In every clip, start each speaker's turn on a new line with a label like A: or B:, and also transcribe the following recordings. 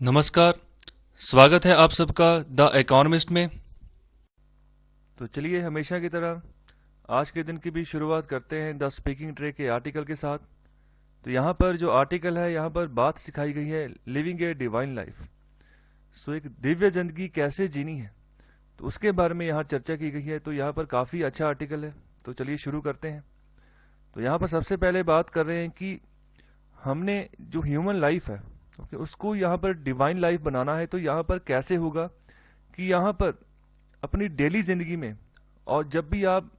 A: नमस्कार। स्वागत है आप सबका द इकोनॉमिस्ट में।
B: तो चलिए हमेशा की तरह आज के दिन की भी शुरुआत करते हैं द स्पीकिंग ट्रे के आर्टिकल के साथ। तो यहाँ पर जो आर्टिकल है, यहाँ पर बात सिखाई गई है लिविंग ए डिवाइन लाइफ। सो एक दिव्य जिंदगी कैसे जीनी है, तो उसके बारे में यहाँ चर्चा की गई है। तो यहाँ पर काफ़ी अच्छा आर्टिकल है, तो चलिए शुरू करते हैं। तो यहाँ पर सबसे पहले बात कर रहे हैं कि हमने जो ह्यूमन लाइफ है, ओके, उसको यहाँ पर डिवाइन लाइफ बनाना है। तो यहाँ पर कैसे होगा कि यहाँ पर अपनी डेली जिंदगी में, और जब भी आप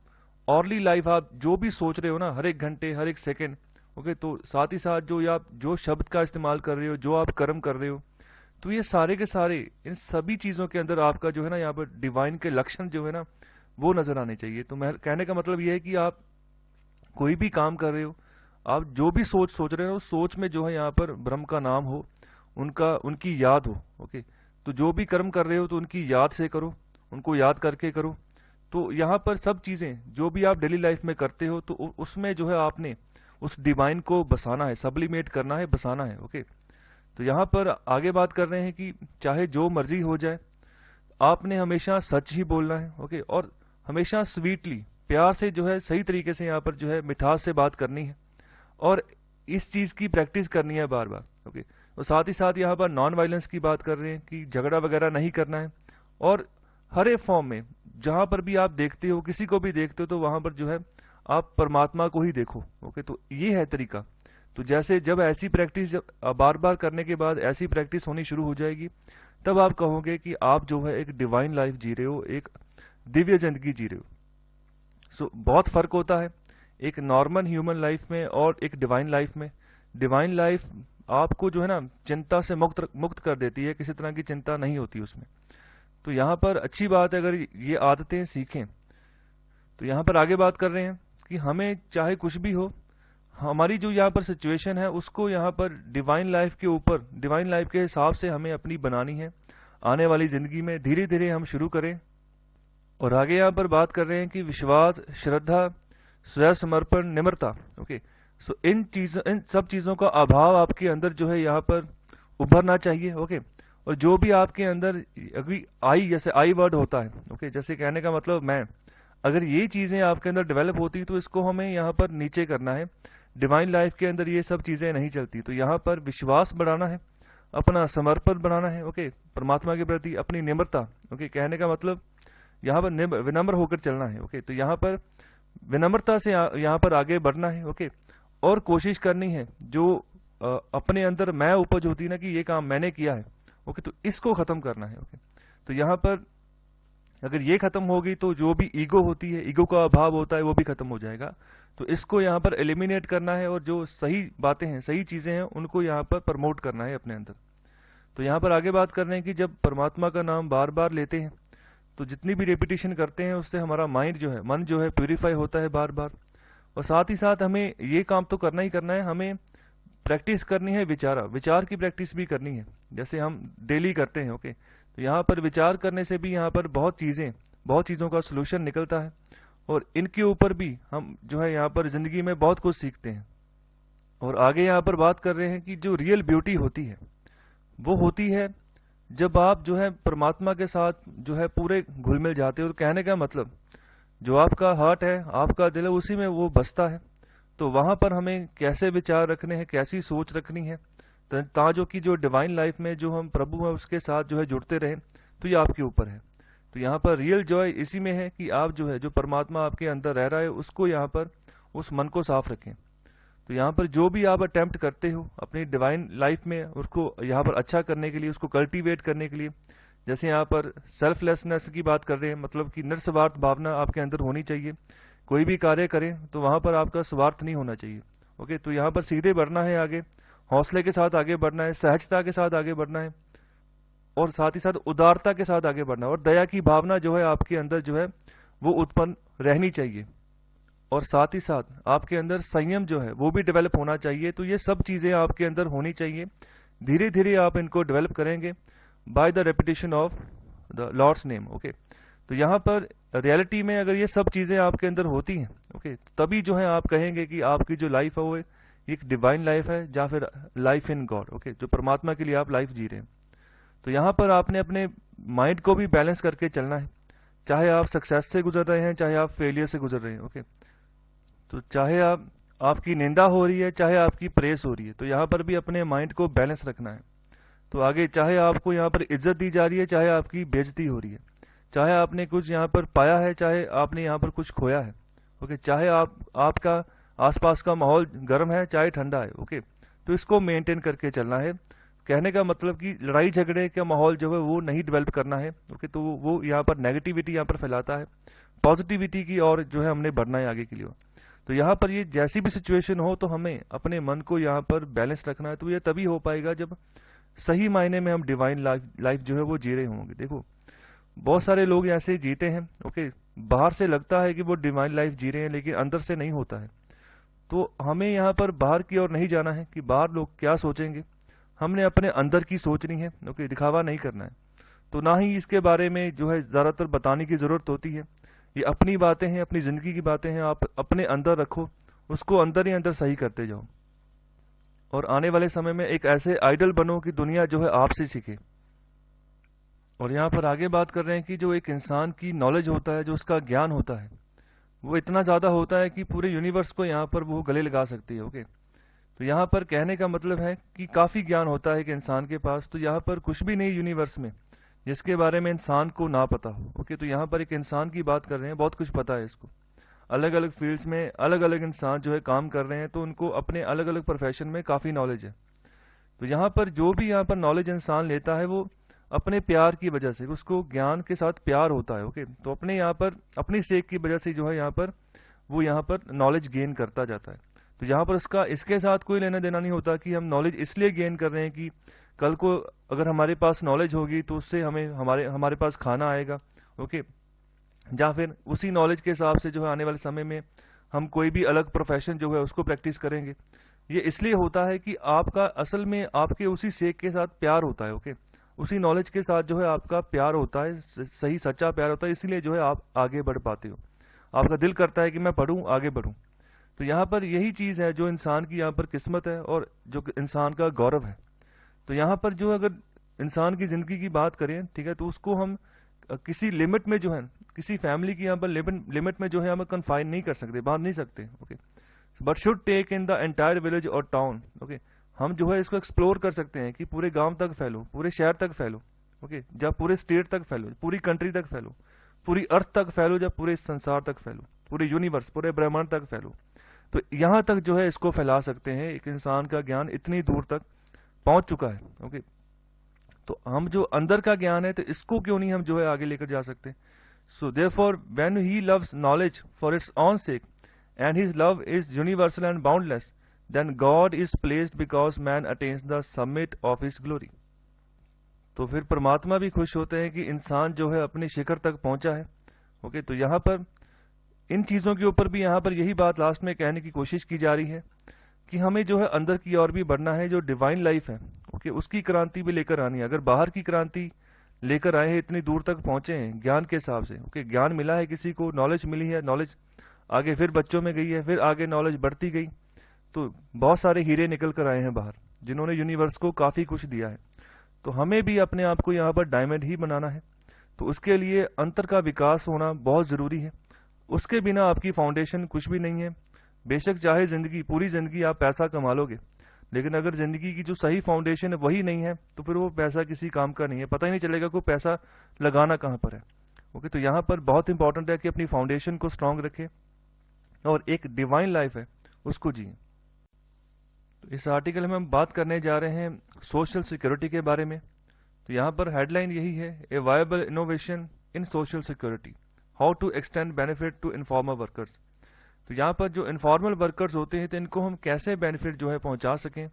B: ऑर्ली लाइफ, आप जो भी सोच रहे हो ना, हर एक घंटे हर एक सेकंड, ओके, तो साथ ही साथ जो आप जो शब्द का इस्तेमाल कर रहे हो, जो आप कर्म कर रहे हो, तो ये सारे के सारे इन सभी चीजों के अंदर आपका जो है ना, यहाँ पर डिवाइन के लक्षण जो है ना, वो नजर आने चाहिए। तो मैं कहने का मतलब ये है कि आप कोई भी काम कर रहे हो, आप जो भी सोच सोच रहे हो, सोच में जो है यहाँ पर ब्रह्म का नाम हो, उनका उनकी याद हो। ओके, तो जो भी कर्म कर रहे हो तो उनकी याद से करो, उनको याद करके करो। तो यहाँ पर सब चीजें जो भी आप डेली लाइफ में करते हो, तो उसमें जो है आपने उस डिवाइन को बसाना है, सब्लिमेट करना है, बसाना है। ओके, तो यहाँ पर आगे बात कर रहे हैं कि चाहे जो मर्जी हो जाए, आपने हमेशा सच ही बोलना है। ओके, और हमेशा स्वीटली, प्यार से जो है, सही तरीके से यहाँ पर जो है मिठास से बात करनी है, और इस चीज की प्रैक्टिस करनी है बार बार। ओके, और साथ ही साथ यहाँ पर नॉन वायलेंस की बात कर रहे हैं कि झगड़ा वगैरह नहीं करना है, और हर एक फॉर्म में जहां पर भी आप देखते हो, किसी को भी देखते हो, तो वहां पर जो है आप परमात्मा को ही देखो। ओके, तो ये है तरीका। तो जैसे जब ऐसी प्रैक्टिस, जब बार बार करने के बाद ऐसी प्रैक्टिस होनी शुरू हो जाएगी, तब आप कहोगे कि आप जो है एक डिवाइन लाइफ जी रहे हो, एक दिव्य जिंदगी जी रहे हो। सो बहुत फर्क होता है एक नॉर्मल ह्यूमन लाइफ में और एक डिवाइन लाइफ में। डिवाइन लाइफ आपको जो है ना, चिंता से मुक्त मुक्त कर देती है, किसी तरह की चिंता नहीं होती उसमें। तो यहाँ पर अच्छी बात है अगर ये आदतें सीखें। तो यहाँ पर आगे बात कर रहे हैं कि हमें चाहे कुछ भी हो, हमारी जो यहाँ पर सिचुएशन है, उसको यहाँ पर डिवाइन लाइफ के ऊपर, डिवाइन लाइफ के हिसाब से हमें अपनी बनानी है। आने वाली जिंदगी में धीरे धीरे हम शुरू करें। और आगे यहाँ पर बात कर रहे हैं कि विश्वास, श्रद्धा, स्वयं समर्पण, निम्रता। ओके, सो इन सब चीजों का अभाव आपके अंदर जो है यहाँ पर उभरना चाहिए। ओके, और जो भी आपके अंदर अभी आई, जैसे आई वर्ड होता है, ओके, जैसे कहने का मतलब मैं, अगर ये चीजें आपके अंदर डेवलप होती तो इसको हमें यहाँ पर नीचे करना है। डिवाइन लाइफ के अंदर ये सब चीजें नहीं चलती। तो यहाँ पर विश्वास बढ़ाना है, अपना समर्पण बढ़ाना है, ओके, परमात्मा के प्रति अपनी निम्रता। ओके, कहने का मतलब यहाँ पर विनम्र होकर चलना है। ओके, तो यहाँ पर विनम्रता से यहाँ पर आगे बढ़ना है। ओके, और कोशिश करनी है जो अपने अंदर मैं उपज होती है ना, कि ये काम मैंने किया है, ओके, तो इसको खत्म करना है। ओके, तो यहाँ पर अगर ये खत्म होगी तो जो भी ईगो होती है, ईगो का अभाव होता है, वो भी खत्म हो जाएगा। तो इसको यहाँ पर एलिमिनेट करना है, और जो सही बातें हैं, सही चीजें हैं, उनको यहाँ पर प्रमोट करना है अपने अंदर। तो यहाँ पर आगे बात कर रहे हैं कि जब परमात्मा का नाम बार बार लेते हैं, तो जितनी भी रेपिटेशन करते हैं, उससे हमारा माइंड जो है, मन जो है, प्यूरिफाई होता है बार बार। और साथ ही साथ हमें ये काम तो करना ही करना है, हमें प्रैक्टिस करनी है, विचार की प्रैक्टिस भी करनी है, जैसे हम डेली करते हैं। ओके, तो यहाँ पर विचार करने से भी यहाँ पर बहुत चीज़ों का सोल्यूशन निकलता है, और इनके ऊपर भी हम जो है यहाँ पर जिंदगी में बहुत कुछ सीखते हैं। और आगे यहाँ पर बात कर रहे हैं कि जो रियल ब्यूटी होती है, वो होती है जब आप जो है परमात्मा के साथ जो है पूरे घुल मिल जाते हो। तो कहने का मतलब जो आपका हार्ट है, आपका दिल है, उसी में वो बसता है। तो वहां पर हमें कैसे विचार रखने हैं, कैसी सोच रखनी है, ताजो की जो डिवाइन लाइफ में जो हम प्रभु है उसके साथ जो है जुड़ते रहें, तो ये आपके ऊपर है। तो यहाँ पर रियल जॉय इसी में है कि आप जो है, जो परमात्मा आपके अंदर रह रहा है, उसको यहाँ पर उस मन को साफ रखें। तो यहाँ पर जो भी आप अटेम्प्ट करते हो अपनी डिवाइन लाइफ में, उसको यहाँ पर अच्छा करने के लिए, उसको कल्टीवेट करने के लिए, जैसे यहाँ पर सेल्फलेसनेस की बात कर रहे हैं, मतलब कि निस्वार्थ भावना आपके अंदर होनी चाहिए। कोई भी कार्य करें तो वहां पर आपका स्वार्थ नहीं होना चाहिए। ओके, तो यहाँ पर सीधे बढ़ना है आगे, हौसले के साथ आगे बढ़ना है, सहजता के साथ आगे बढ़ना है, और साथ ही साथ उदारता के साथ आगे बढ़ना है, और दया की भावना जो है आपके अंदर जो है वो उत्पन्न रहनी चाहिए। और साथ ही साथ आपके अंदर संयम जो है वो भी डेवलप होना चाहिए। तो ये सब चीजें आपके अंदर होनी चाहिए। धीरे धीरे आप इनको डेवलप करेंगे by the repetition of the lord's name. Okay, तो यहाँ पर रियलिटी में अगर ये सब चीजें आपके अंदर होती हैं, ओके, तभी जो है आप कहेंगे कि आपकी जो लाइफ है वो एक डिवाइन लाइफ है, या फिर लाइफ इन गॉड। ओके, जो परमात्मा के लिए आप लाइफ जी रहे हैं। तो यहाँ पर आपने अपने माइंड को भी बैलेंस करके चलना है, चाहे आप सक्सेस से गुजर रहे हैं, चाहे आप फेलियर से गुजर रहे हैं। ओके, तो चाहे आपकी निंदा हो रही है, चाहे आपकी प्रेस हो रही है, तो यहाँ पर भी अपने माइंड को बैलेंस रखना है। तो आगे चाहे आपको यहाँ पर इज्जत दी जा रही है, चाहे आपकी बेइज्जती हो रही है, चाहे आपने कुछ यहाँ पर पाया है, चाहे आपने यहाँ पर कुछ खोया है। ओके, चाहे आपका आसपास का माहौल गर्म है, चाहे ठंडा है। ओके, तो इसको मेंटेन करके चलना है। कहने का मतलब कि लड़ाई झगड़े का माहौल जो है वो नहीं डेवलप करना है। ओके, तो वो यहाँ पर नेगेटिविटी यहाँ पर फैलाता है। पॉजिटिविटी की और जो है हमने बढ़ना है आगे के लिए। तो यहाँ पर ये जैसी भी सिचुएशन हो, तो हमें अपने मन को यहाँ पर बैलेंस रखना है। तो ये तभी हो पाएगा जब सही मायने में हम डिवाइन लाइफ जो है वो जी रहे होंगे। देखो, बहुत सारे लोग ऐसे जीते हैं, ओके, बाहर से लगता है कि वो डिवाइन लाइफ जी रहे हैं, लेकिन अंदर से नहीं होता है। तो हमें यहाँ पर बाहर की ओर नहीं जाना है कि बाहर लोग क्या सोचेंगे, हमने अपने अंदर की सोचनी है। ओके, दिखावा नहीं करना है। तो ना ही इसके बारे में जो है ज़्यादातर बताने की ज़रूरत होती है। ये अपनी बातें हैं, अपनी ज़िंदगी की बातें हैं, आप अपने अंदर रखो, उसको अंदर ही अंदर सही करते जाओ, और आने वाले समय में एक ऐसे आइडल बनो कि दुनिया जो है आपसे सीखे। और यहाँ पर आगे बात कर रहे हैं कि जो एक इंसान की नॉलेज होता है, जो उसका ज्ञान होता है, वो इतना ज़्यादा होता है कि पूरे यूनिवर्स को यहाँ पर वो गले लगा सकती है। ओके, तो यहाँ पर कहने का मतलब है कि काफ़ी ज्ञान होता है एक इंसान के पास। तो यहाँ पर कुछ भी नहीं यूनिवर्स में जिसके बारे में इंसान को ना पता हो। ओके, तो यहाँ पर एक इंसान की बात कर रहे हैं, बहुत कुछ पता है इसको। अलग अलग फील्ड्स में अलग अलग इंसान जो है काम कर रहे हैं, तो उनको अपने अलग अलग प्रोफेशन में काफ़ी नॉलेज है। तो यहाँ पर जो भी यहाँ पर नॉलेज इंसान लेता है, वो अपने प्यार की वजह से, उसको ज्ञान के साथ प्यार होता है। ओके, तो अपने यहाँ पर अपनी सेक की वजह से जो है यहाँ पर वो यहाँ पर नॉलेज गेन करता जाता है। तो यहाँ पर उसका इसके साथ कोई लेना देना नहीं होता कि हम नॉलेज इसलिए गेन कर रहे हैं कि कल को अगर हमारे पास नॉलेज होगी तो उससे हमें हमारे पास खाना आएगा। ओके, या फिर उसी नॉलेज के हिसाब से जो है आने वाले समय में हम कोई भी अलग प्रोफेशन जो है उसको प्रैक्टिस करेंगे। ये इसलिए होता है कि आपका असल में आपके उसी सेक के साथ प्यार होता है। ओके, उसी नॉलेज के साथ जो है आपका प्यार होता है, सही सच्चा प्यार होता है, इसीलिए जो है आप आगे बढ़ पाते हो। आपका दिल करता है कि मैं पढ़ूं, आगे बढ़ूं। तो यहाँ पर यही चीज़ है जो इंसान की यहाँ पर किस्मत है और जो इंसान का गौरव है। तो यहाँ पर जो अगर इंसान की ज़िंदगी की बात करें, ठीक है, तो उसको हम किसी लिमिट में जो है, किसी फैमिली की यहाँ पर लिमिट में जो है हम कन्फाइन नहीं कर सकते, बांध नहीं सकते। Okay, but should take in the entire village और टाउन। ओके, हम जो है इसको एक्सप्लोर कर सकते हैं कि पूरे गांव तक फैलो, पूरे शहर तक फैलो। ओके, जब पूरे स्टेट तक फैलो, पूरी कंट्री तक फैलो, पूरी अर्थ तक फैलो, जब पूरे संसार तक फैलो, पूरे यूनिवर्स, पूरे ब्रह्मांड तक फैलो। तो यहाँ तक जो है इसको फैला सकते हैं। एक इंसान का ज्ञान इतनी दूर तक पहुंच चुका है। ओके, तो हम जो अंदर का ज्ञान है, तो इसको क्यों नहीं हम जो है आगे लेकर जा सकते। So therefore when he loves knowledge for its own sake and his love is universal and boundless, then God is placed because man attains the summit of his glory. तो फिर परमात्मा भी खुश होते हैं कि इंसान जो है अपने शिखर तक पहुंचा है। ओके, तो यहाँ पर इन चीज़ों के ऊपर भी यहाँ पर यही बात लास्ट में कहने की कोशिश की जा रही है कि हमें जो है अंदर की ओर भी बढ़ना है। जो डिवाइन लाइफ है, ओके, उसकी क्रांति भी लेकर आनी है। अगर बाहर की क्रांति लेकर आए हैं, इतनी दूर तक पहुंचे हैं ज्ञान के हिसाब से, ओके, ज्ञान मिला है, किसी को नॉलेज मिली है, नॉलेज आगे फिर बच्चों में गई है, फिर आगे नॉलेज बढ़ती गई, तो बहुत सारे हीरे निकल कर आए हैं बाहर, जिन्होंने यूनिवर्स को काफ़ी कुछ दिया है। तो हमें भी अपने आप को यहाँ पर डायमंड ही बनाना है। तो उसके लिए अंतर का विकास होना बहुत ज़रूरी है। उसके बिना आपकी फाउंडेशन कुछ भी नहीं है। बेशक चाहे ज़िंदगी, पूरी ज़िंदगी आप पैसा कमा लोगे, लेकिन अगर ज़िंदगी की जो सही फाउंडेशन है वही नहीं है, तो फिर वो पैसा किसी काम का नहीं है। पता ही नहीं चलेगा को पैसा लगाना कहाँ पर है। ओके, तो यहाँ पर बहुत इंपॉर्टेंट है कि अपनी फाउंडेशन को स्ट्रांग रखें और एक डिवाइन लाइफ है उसको जिए। तो इस आर्टिकल में हम बात करने जा रहे हैं सोशल सिक्योरिटी के बारे में। तो यहाँ पर हेडलाइन यही है, a viable innovation in social security, how to extend benefit to informal workers. तो यहाँ पर जो इनफॉर्मल वर्कर्स होते हैं, तो इनको हम कैसे बेनिफिट जो है पहुँचा सकें,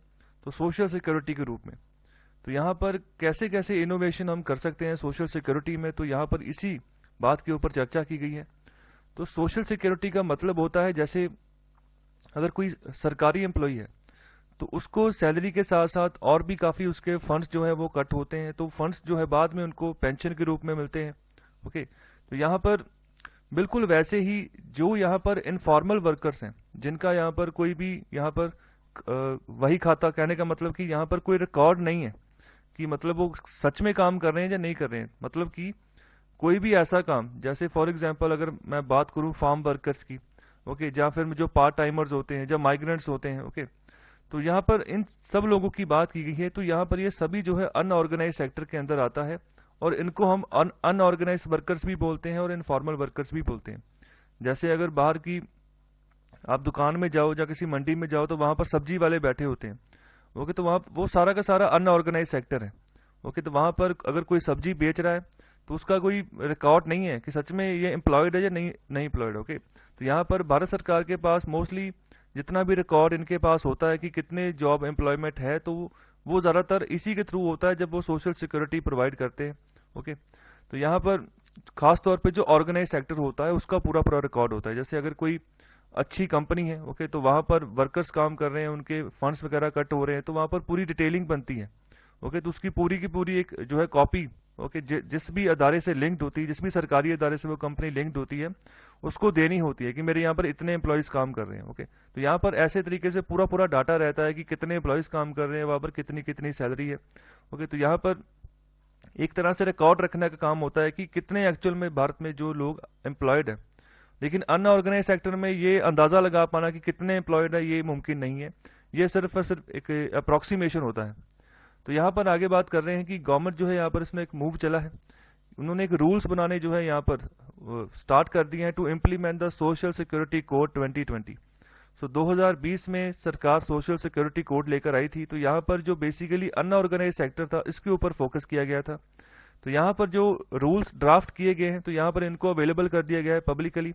B: तो सोशल सिक्योरिटी के रूप में। तो यहाँ पर कैसे कैसे इनोवेशन हम कर सकते हैं सोशल सिक्योरिटी में, तो यहाँ पर इसी बात के ऊपर चर्चा की गई है। तो सोशल सिक्योरिटी का मतलब होता है, जैसे अगर कोई सरकारी एम्प्लॉई है तो उसको सैलरी के साथ साथ और भी काफ़ी उसके फंड्स जो है वो कट होते हैं, तो फंड्स जो है बाद में उनको पेंशन के रूप में मिलते हैं। ओके, तो यहाँ पर बिल्कुल वैसे ही जो यहाँ पर इनफॉर्मल वर्कर्स हैं, जिनका यहाँ पर कोई भी यहाँ पर वही खाता, कहने का मतलब कि यहाँ पर कोई रिकॉर्ड नहीं है कि मतलब वो सच में काम कर रहे हैं या नहीं कर रहे हैं। मतलब कि कोई भी ऐसा काम, जैसे फॉर एग्जांपल अगर मैं बात करूं फार्म वर्कर्स की, ओके, या फिर जो पार्ट टाइमर्स होते हैं, जब माइग्रेंट्स होते हैं, ओके, तो यहाँ पर इन सब लोगों की बात की गई है। तो यहाँ पर ये सभी जो है अनऑर्गेनाइज सेक्टर के अंदर आता है, और इनको हम अनऑर्गेनाइज वर्कर्स भी बोलते हैं और इनफॉर्मल वर्कर्स भी बोलते हैं। जैसे अगर बाहर की आप दुकान में जाओ या किसी मंडी में जाओ, तो वहां पर सब्जी वाले बैठे होते हैं, ओके, तो वहाँ वो सारा का सारा अनऑर्गेनाइज सेक्टर है, ओके। तो वहां पर अगर कोई सब्जी बेच रहा है तो उसका कोई रिकॉर्ड नहीं है कि सच में ये एम्प्लॉयड है या नहीं नहीं एम्प्लॉयड, ओके। तो यहाँ पर भारत सरकार के पास मोस्टली जितना भी रिकॉर्ड इनके पास होता है कि कितने जॉब एम्प्लॉयमेंट है, तो वो ज़्यादातर इसी के थ्रू होता है जब वो सोशल सिक्योरिटी प्रोवाइड करते हैं, ओके। तो यहाँ पर खास तौर पे जो ऑर्गेनाइज सेक्टर होता है उसका पूरा पूरा रिकॉर्ड होता है। जैसे अगर कोई अच्छी कंपनी है, ओके, तो वहाँ पर वर्कर्स काम कर रहे हैं, उनके फंड्स वगैरह कट हो रहे हैं, तो वहाँ पर पूरी डिटेलिंग बनती है, ओके। तो उसकी पूरी की पूरी एक जो है कॉपी, ओके, जिस भी अदारे से लिंक्ड होती है, जिस भी सरकारी अदारे से वो कंपनी लिंक्ड होती है, उसको देनी होती है कि मेरे यहाँ पर इतने एम्प्लॉयज काम कर रहे हैं, ओके। तो यहाँ पर ऐसे तरीके से पूरा पूरा डाटा रहता है कि कितने एम्प्लॉयज काम कर रहे हैं, वहाँ पर कितनी कितनी सैलरी है, ओके। तो यहाँ पर एक तरह से रिकॉर्ड रखने का काम होता है कि कितने एक्चुअल में भारत में जो लोग एम्प्लॉयड है। लेकिन अनऑर्गेनाइज सेक्टर में ये अंदाजा लगा पाना कि कितने एम्प्लॉयड है ये मुमकिन नहीं है, ये सिर्फ और सिर्फ एक अप्रोक्सीमेशन होता है। तो यहाँ पर आगे बात कर रहे हैं कि गवर्नमेंट जो है यहाँ पर इसने एक मूव चला है, उन्होंने एक रूल्स बनाने जो है यहाँ पर स्टार्ट कर दिए हैं to implement the social security code 2020। सो 2020 में सरकार सोशल सिक्योरिटी कोड लेकर आई थी। तो यहाँ पर जो बेसिकली अनऑर्गेनाइज सेक्टर था इसके ऊपर फोकस किया गया था। तो यहाँ पर जो रूल्स ड्राफ्ट किए गए हैं, तो यहाँ पर इनको अवेलेबल कर दिया गया है पब्लिकली।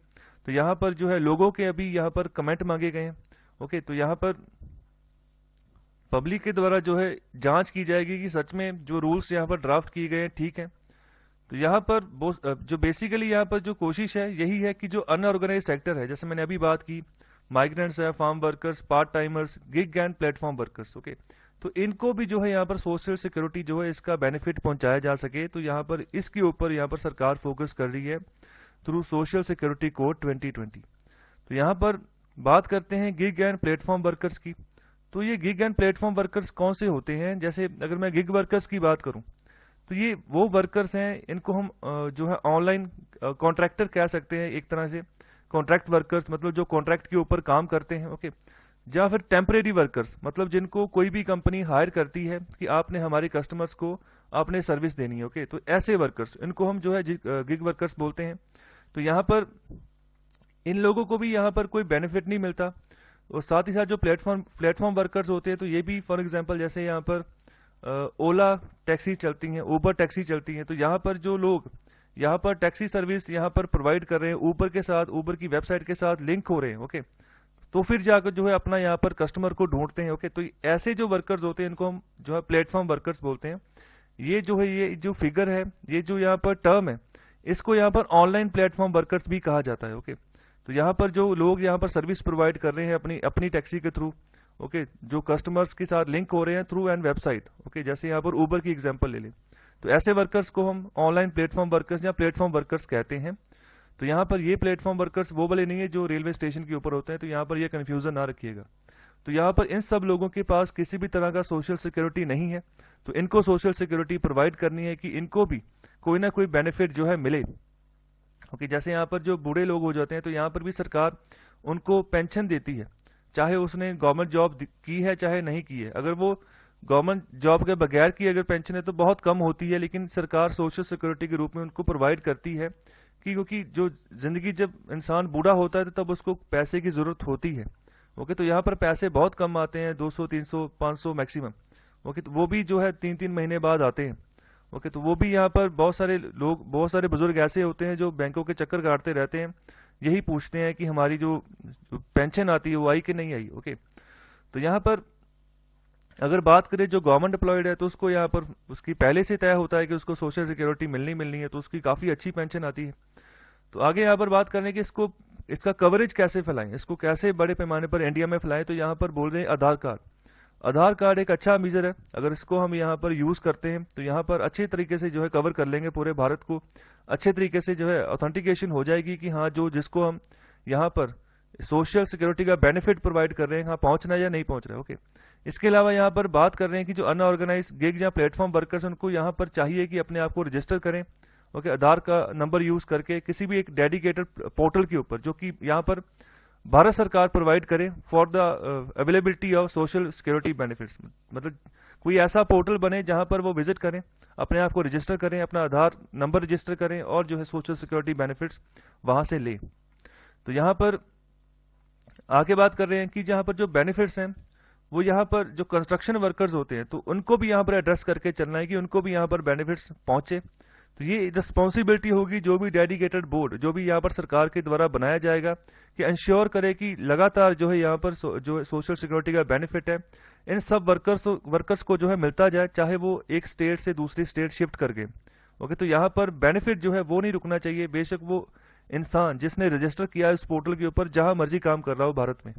B: तो यहाँ पर जो है लोगों के अभी यहाँ पर कमेंट मांगे गए हैं, ओके। तो यहाँ पर पब्लिक के द्वारा जो है जांच की जाएगी कि सच में जो रूल्स यहाँ पर ड्राफ्ट किए गए हैं ठीक है। तो यहाँ पर जो बेसिकली यहाँ पर जो कोशिश है यही है कि जो अनऑर्गेनाइज सेक्टर है, जैसे मैंने अभी बात की, माइग्रेंट्स है, farm workers, part timers, gig and platform workers, okay, तो इनको भी जो है यहाँ पर सोशल सिक्योरिटी जो है इसका बेनिफिट पहुंचाया जा सके। तो यहाँ पर इसके ऊपर यहाँ पर सरकार फोकस कर रही है थ्रू सोशल सिक्योरिटी कोड 2020। तो यहाँ पर बात करते हैं गिग एंड प्लेटफॉर्म वर्कर्स की। तो ये गिग एंड प्लेटफॉर्म वर्कर्स कौन से होते हैं? जैसे अगर मैं गिग वर्कर्स की बात करूं तो ये वो वर्कर्स हैं, इनको हम जो है ऑनलाइन कॉन्ट्रैक्टर कह सकते हैं, एक तरह से कॉन्ट्रैक्ट वर्कर्स, मतलब जो कॉन्ट्रैक्ट के ऊपर काम करते हैं, ओके। या फिर टेम्परेरी वर्कर्स, मतलब जिनको कोई भी कंपनी हायर करती है कि आपने हमारे कस्टमर्स को आपने सर्विस देनी है, ओके। तो ऐसे वर्कर्स, इनको हम जो है गिग वर्कर्स बोलते हैं। तो यहाँ पर इन लोगों को भी यहाँ पर कोई बेनिफिट नहीं मिलता। और साथ ही साथ जो प्लेटफॉर्म वर्कर्स होते हैं, तो ये भी फॉर एग्जांपल जैसे यहाँ पर ओला टैक्सी चलती हैं, ऊबर टैक्सी चलती हैं, तो यहाँ पर जो लोग यहाँ पर टैक्सी सर्विस यहाँ पर प्रोवाइड कर रहे हैं ऊबर के साथ, ऊबर की वेबसाइट के साथ लिंक हो रहे हैं, ओके। तो फिर जाकर जो है अपना यहाँ पर कस्टमर को ढूंढते हैं, ओके। तो ऐसे जो वर्कर्स होते हैं इनको हम जो है प्लेटफॉर्म वर्कर्स बोलते हैं। ये जो है, ये जो फिगर है, ये जो यहाँ पर टर्म है, इसको यहाँ पर ऑनलाइन प्लेटफॉर्म वर्कर्स भी कहा जाता है, ओके। तो यहाँ पर जो लोग यहाँ पर सर्विस प्रोवाइड कर रहे हैं अपनी टैक्सी के थ्रू, ओके, जो कस्टमर्स के साथ लिंक हो रहे हैं थ्रू एन वेबसाइट, ओके, जैसे यहाँ पर ऊबर की एग्जांपल ले लें, तो ऐसे वर्कर्स को हम ऑनलाइन प्लेटफॉर्म वर्कर्स या प्लेटफॉर्म वर्कर्स कहते हैं। तो यहाँ पर ये प्लेटफॉर्म वर्कर्स वो वाले नहीं है जो रेलवे स्टेशन के ऊपर होते हैं, तो यहाँ पर ये कंफ्यूजन ना रखिएगा। तो यहाँ पर इन सब लोगों के पास किसी भी तरह का सोशल सिक्योरिटी नहीं है, तो इनको सोशल सिक्योरिटी प्रोवाइड करनी है कि इनको भी कोई ना कोई बेनिफिट जो है मिले, ओके। जैसे यहाँ पर जो बूढ़े लोग हो जाते हैं, तो यहाँ पर भी सरकार उनको पेंशन देती है, चाहे उसने गवर्नमेंट जॉब की है चाहे नहीं की है। अगर वो गवर्नमेंट जॉब के बगैर की अगर पेंशन है तो बहुत कम होती है, लेकिन सरकार सोशल सिक्योरिटी के रूप में उनको प्रोवाइड करती है कि क्योंकि जो जिंदगी जब इंसान बूढ़ा होता है तो तब उसको पैसे की जरूरत होती है, ओके। तो यहाँ पर पैसे बहुत कम आते हैं, 200 300 500 मैक्सिमम, ओके। तो वो भी जो है 3-3 महीने बाद आते हैं, ओके। तो वो भी यहाँ पर बहुत सारे लोग, बहुत सारे बुजुर्ग ऐसे होते हैं जो बैंकों के चक्कर काटते रहते हैं, यही पूछते हैं कि हमारी जो पेंशन आती है वो आई कि नहीं आई, ओके। तो यहाँ पर अगर बात करें जो गवर्नमेंट एम्प्लॉयड है, तो उसको यहाँ पर उसकी पहले से तय होता है कि उसको सोशल सिक्योरिटी मिलनी है, तो उसकी काफी अच्छी पेंशन आती है। तो आगे यहाँ पर बात करें कि इसका कवरेज कैसे फैलाएं, इसको कैसे बड़े पैमाने पर इंडिया में फैलाएं, तो यहाँ पर बोल रहे हैं आधार कार्ड। आधार कार्ड एक अच्छा मीजर है, अगर इसको हम यहाँ पर यूज करते हैं तो यहाँ पर अच्छे तरीके से जो है कवर कर लेंगे पूरे भारत को, अच्छे तरीके से जो है ऑथेंटिकेशन हो जाएगी कि हाँ जो जिसको हम यहाँ पर सोशल सिक्योरिटी का बेनिफिट प्रोवाइड कर रहे हैं, हाँ पहुंच रहा है या नहीं पहुंच रहा है, ओके। इसके अलावा यहाँ पर बात कर रहे हैं कि जो अनऑर्गेनाइज गिग या प्लेटफॉर्म वर्कर्स, उनको यहाँ पर चाहिए कि अपने आप को रजिस्टर करें, ओके, आधार का नंबर यूज करके किसी भी एक डेडिकेटेड पोर्टल के ऊपर, जो कि यहाँ पर भारत सरकार प्रोवाइड करे for the availability of social security benefits. मतलब कोई ऐसा पोर्टल बने जहां पर वो विजिट करें, अपने आप को रजिस्टर करें, अपना आधार नंबर रजिस्टर करें और जो है सोशल सिक्योरिटी बेनिफिट्स वहां से लें। तो यहाँ पर आगे बात कर रहे हैं कि जहां पर जो बेनिफिट्स हैं वो यहाँ पर जो कंस्ट्रक्शन वर्कर्स होते हैं, तो उनको भी यहाँ पर एड्रेस करके चलना है कि उनको भी यहाँ पर बेनिफिट्स पहुंचे। तो ये रिस्पॉन्सिबिलिटी होगी जो भी डेडिकेटेड बोर्ड जो भी यहाँ पर सरकार के द्वारा बनाया जाएगा कि इंश्योर करे कि लगातार जो है यहाँ पर जो सोशल सिक्योरिटी का बेनिफिट है इन सब वर्कर्स को जो है मिलता जाए, चाहे वो एक स्टेट से दूसरी स्टेट शिफ्ट कर गए। ओके, तो यहाँ पर बेनिफिट जो है वो नहीं रुकना चाहिए, बेशक वो इंसान जिसने रजिस्टर किया है उस पोर्टल के ऊपर जहां मर्जी काम कर रहा हो भारत में।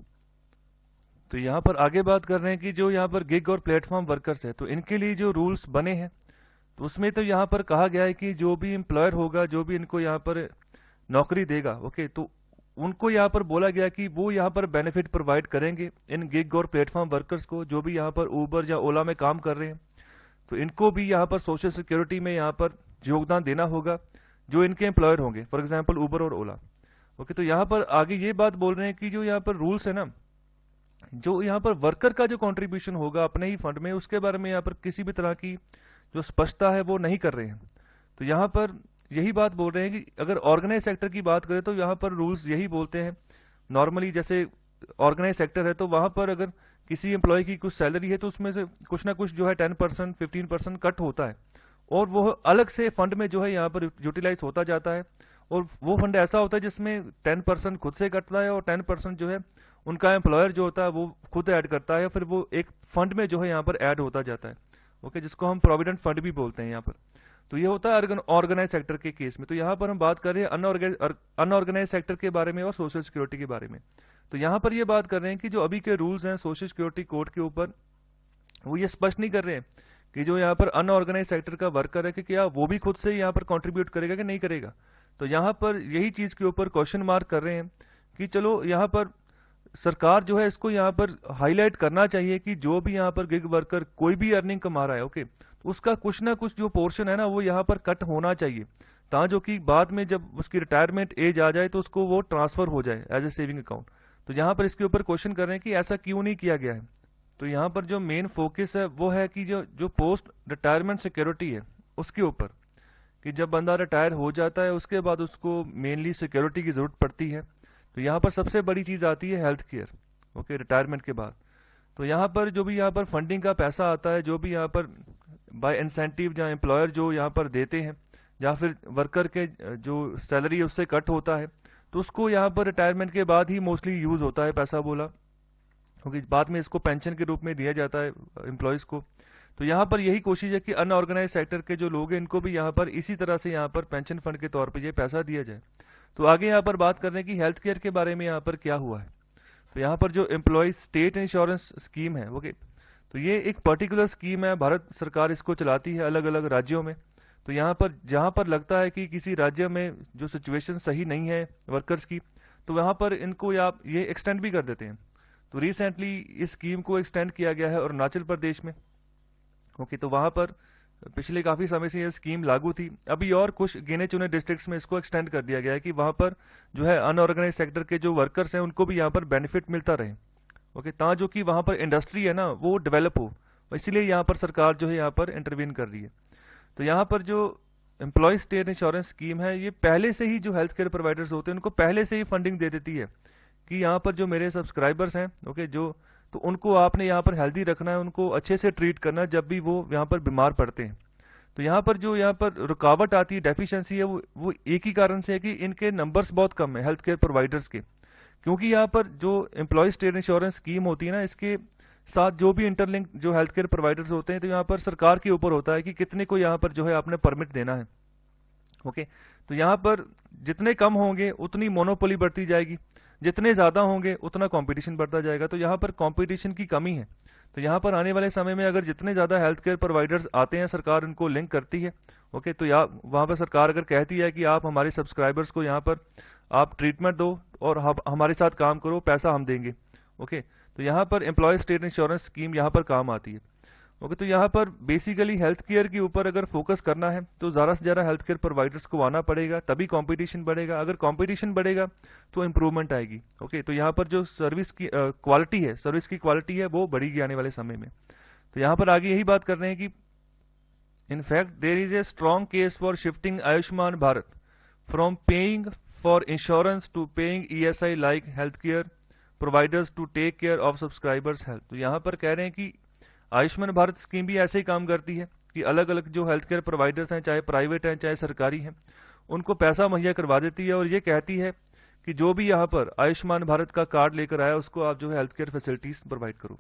B: तो यहाँ पर आगे बात कर रहे हैं कि जो यहाँ पर गिग और प्लेटफॉर्म वर्कर्स है, तो इनके लिए जो रूल्स बने हैं, तो उसमें तो यहाँ पर कहा गया है कि जो भी एम्प्लॉयर होगा, जो भी इनको यहाँ पर नौकरी देगा, ओके, तो उनको यहाँ पर बोला गया कि वो यहाँ पर बेनिफिट प्रोवाइड करेंगे इन गिग और प्लेटफॉर्म वर्कर्स को, जो भी यहाँ पर ऊबर या ओला में काम कर रहे हैं। तो इनको भी यहाँ पर सोशल सिक्योरिटी में यहाँ पर योगदान देना होगा जो इनके एम्प्लॉयर होंगे, फॉर एग्जाम्पल ऊबर और ओला। ओके, तो यहाँ पर आगे ये बात बोल रहे हैं कि जो यहाँ पर रूल्स है ना, जो यहाँ पर वर्कर का जो कंट्रीब्यूशन होगा अपने ही फंड में, उसके बारे में यहाँ पर किसी भी तरह की जो स्पष्टता है वो नहीं कर रहे हैं। तो यहाँ पर यही बात बोल रहे हैं कि अगर ऑर्गेनाइज सेक्टर की बात करें तो यहाँ पर रूल्स यही बोलते हैं नॉर्मली, जैसे ऑर्गेनाइज सेक्टर है तो वहां पर अगर किसी एम्प्लॉय की कुछ सैलरी है तो उसमें से कुछ ना कुछ जो है 10% 15% कट होता है और वो अलग से फंड में जो है यहाँ पर यूटिलाइज होता जाता है। और वो फंड ऐसा होता है जिसमें 10% खुद से कटता है और 10% जो है उनका एम्प्लॉयर जो होता है वो खुद ऐड करता है, फिर वो एक फंड में जो है यहाँ पर ऐड होता जाता है, ओके, जिसको हम प्रोविडेंट फंड भी बोलते हैं यहाँ पर। तो ये होता है ऑर्गेनाइज सेक्टर के केस में। तो यहाँ पर हम बात कर रहे हैं अनऑर्गेनाइज सेक्टर के बारे में और सोशल सिक्योरिटी के बारे में। तो यहाँ पर ये बात कर रहे हैं कि जो अभी के रूल्स हैं सोशल सिक्योरिटी कोड के ऊपर, वो ये स्पष्ट नहीं कर रहे हैं कि जो यहाँ पर अनऑर्गेनाइज सेक्टर का वर्कर है कि क्या वो भी खुद से यहाँ पर कंट्रीब्यूट करेगा कि नहीं करेगा। तो यहाँ पर यही चीज के ऊपर क्वेश्चन मार्क कर रहे हैं कि चलो यहाँ पर सरकार जो है इसको यहाँ पर हाईलाइट करना चाहिए कि जो भी यहाँ पर गिग वर्कर कोई भी अर्निंग कमा रहा है, ओके, तो उसका कुछ ना कुछ जो पोर्शन है ना वो यहाँ पर कट होना चाहिए, ताकि कि बाद में जब उसकी रिटायरमेंट एज आ जाए तो उसको वो ट्रांसफर हो जाए एज ए सेविंग अकाउंट। तो यहाँ पर इसके ऊपर क्वेश्चन कर रहे हैं कि ऐसा क्यों नहीं किया गया है। तो यहाँ पर जो मेन फोकस है वो है कि जो पोस्ट रिटायरमेंट सिक्योरिटी है उसके ऊपर, कि जब बंदा रिटायर हो जाता है उसके बाद उसको मेनली सिक्योरिटी की जरूरत पड़ती है। तो यहाँ पर सबसे बड़ी चीज आती है हेल्थ केयर, ओके, रिटायरमेंट के बाद। तो यहाँ पर जो भी यहाँ पर फंडिंग का पैसा आता है, जो भी यहाँ पर बाय इंसेंटिव या एम्प्लॉयर जो यहाँ पर देते हैं या फिर वर्कर के जो सैलरी है उससे कट होता है, तो उसको यहाँ पर रिटायरमेंट के बाद ही मोस्टली यूज होता है पैसा बोला, क्योंकि बाद में इसको पेंशन के रूप में दिया जाता है एम्प्लॉयज को। तो यहाँ पर यही कोशिश है कि अनऑर्गेनाइज सेक्टर के जो लोग हैं इनको भी यहाँ पर इसी तरह से यहाँ पर पेंशन फंड के तौर पर ये पैसा दिया जाए। तो आगे यहाँ पर बात कर रहे हैं कि हेल्थ केयर के बारे में यहाँ पर क्या हुआ है। तो यहाँ पर जो एम्प्लॉय स्टेट इंश्योरेंस स्कीम है, ओके, तो ये एक पर्टिकुलर स्कीम है, भारत सरकार इसको चलाती है अलग अलग राज्यों में। तो यहाँ पर जहाँ पर लगता है कि किसी राज्य में जो सिचुएशन सही नहीं है वर्कर्स की, तो वहाँ पर इनको या ये एक्सटेंड भी कर देते हैं। तो रिसेंटली इस स्कीम को एक्सटेंड किया गया है अरुणाचल प्रदेश में, ओके, तो वहाँ पर पिछले काफी समय से ये स्कीम लागू थी। अभी और कुछ गिने चुने डिस्ट्रिक्ट्स में इसको एक्सटेंड कर दिया गया है कि वहां पर जो है अनऑर्गेनाइज सेक्टर के जो वर्कर्स हैं उनको भी यहाँ पर बेनिफिट मिलता रहे, ओके, जो कि वहां पर इंडस्ट्री है ना वो डेवलप हो, इसीलिए यहाँ पर सरकार जो है यहाँ पर इंटरवीन कर रही है। तो यहाँ पर जो एम्प्लॉय स्टेट इंश्योरेंस स्कीम है ये पहले से ही जो हेल्थ केयर प्रोवाइडर्स होते हैं उनको पहले से ही फंडिंग दे देती है कि यहाँ पर जो मेरे सब्सक्राइबर्स हैं, ओके, तो उनको आपने यहाँ पर हेल्दी रखना है, उनको अच्छे से ट्रीट करना है जब भी वो यहाँ पर बीमार पड़ते हैं। तो यहाँ पर जो यहाँ पर रुकावट आती है, डेफिशिएंसी है, वो एक ही कारण से है कि इनके नंबर्स बहुत कम है हेल्थ केयर प्रोवाइडर्स के, क्योंकि यहाँ पर जो एम्प्लॉय स्टेट इंश्योरेंस स्कीम होती है ना, इसके साथ जो भी इंटरलिंक जो हेल्थ केयर प्रोवाइडर्स होते हैं, तो यहाँ पर सरकार के ऊपर होता है कि कितने को यहाँ पर जो है आपने परमिट देना है, ओके। तो यहाँ पर जितने कम होंगे उतनी मोनोपोली बढ़ती जाएगी, जितने ज्यादा होंगे उतना कंपटीशन बढ़ता जाएगा। तो यहाँ पर कंपटीशन की कमी है। तो यहाँ पर आने वाले समय में अगर जितने ज्यादा हेल्थ केयर प्रोवाइडर्स आते हैं सरकार उनको लिंक करती है, ओके, तो वहां पर सरकार अगर कहती है कि आप हमारे सब्सक्राइबर्स को यहाँ पर आप ट्रीटमेंट दो और हमारे साथ काम करो, पैसा हम देंगे, ओके, तो यहाँ पर एम्प्लॉय स्टेट इंश्योरेंस स्कीम यहाँ पर काम आती है। ओके, तो यहाँ पर बेसिकली हेल्थ केयर के ऊपर अगर फोकस करना है तो ज़्यादा से ज़्यादा हेल्थ केयर प्रोवाइडर्स को आना पड़ेगा, तभी कंपटीशन बढ़ेगा। अगर कंपटीशन बढ़ेगा तो इम्प्रूवमेंट आएगी। ओके, तो यहाँ पर जो सर्विस की क्वालिटी है, सर्विस की क्वालिटी है, वो बढ़ेगी आने वाले समय में। तो यहाँ पर आगे यही बात कर रहे हैं कि in fact there is a strong case for shifting Ayushman Bharat from paying for insurance to paying ESI like healthcare providers to take care of subscribers health। तो यहाँ पर कह रहे हैं कि आयुष्मान भारत स्कीम भी ऐसे ही काम करती है कि अलग अलग जो हेल्थ केयर प्रोवाइडर्स हैं, चाहे प्राइवेट हैं चाहे सरकारी हैं, उनको पैसा मुहैया करवा देती है और ये कहती है कि जो भी यहाँ पर आयुष्मान भारत का कार्ड लेकर आया उसको आप जो है हेल्थ केयर फैसिलिटीज प्रोवाइड करो।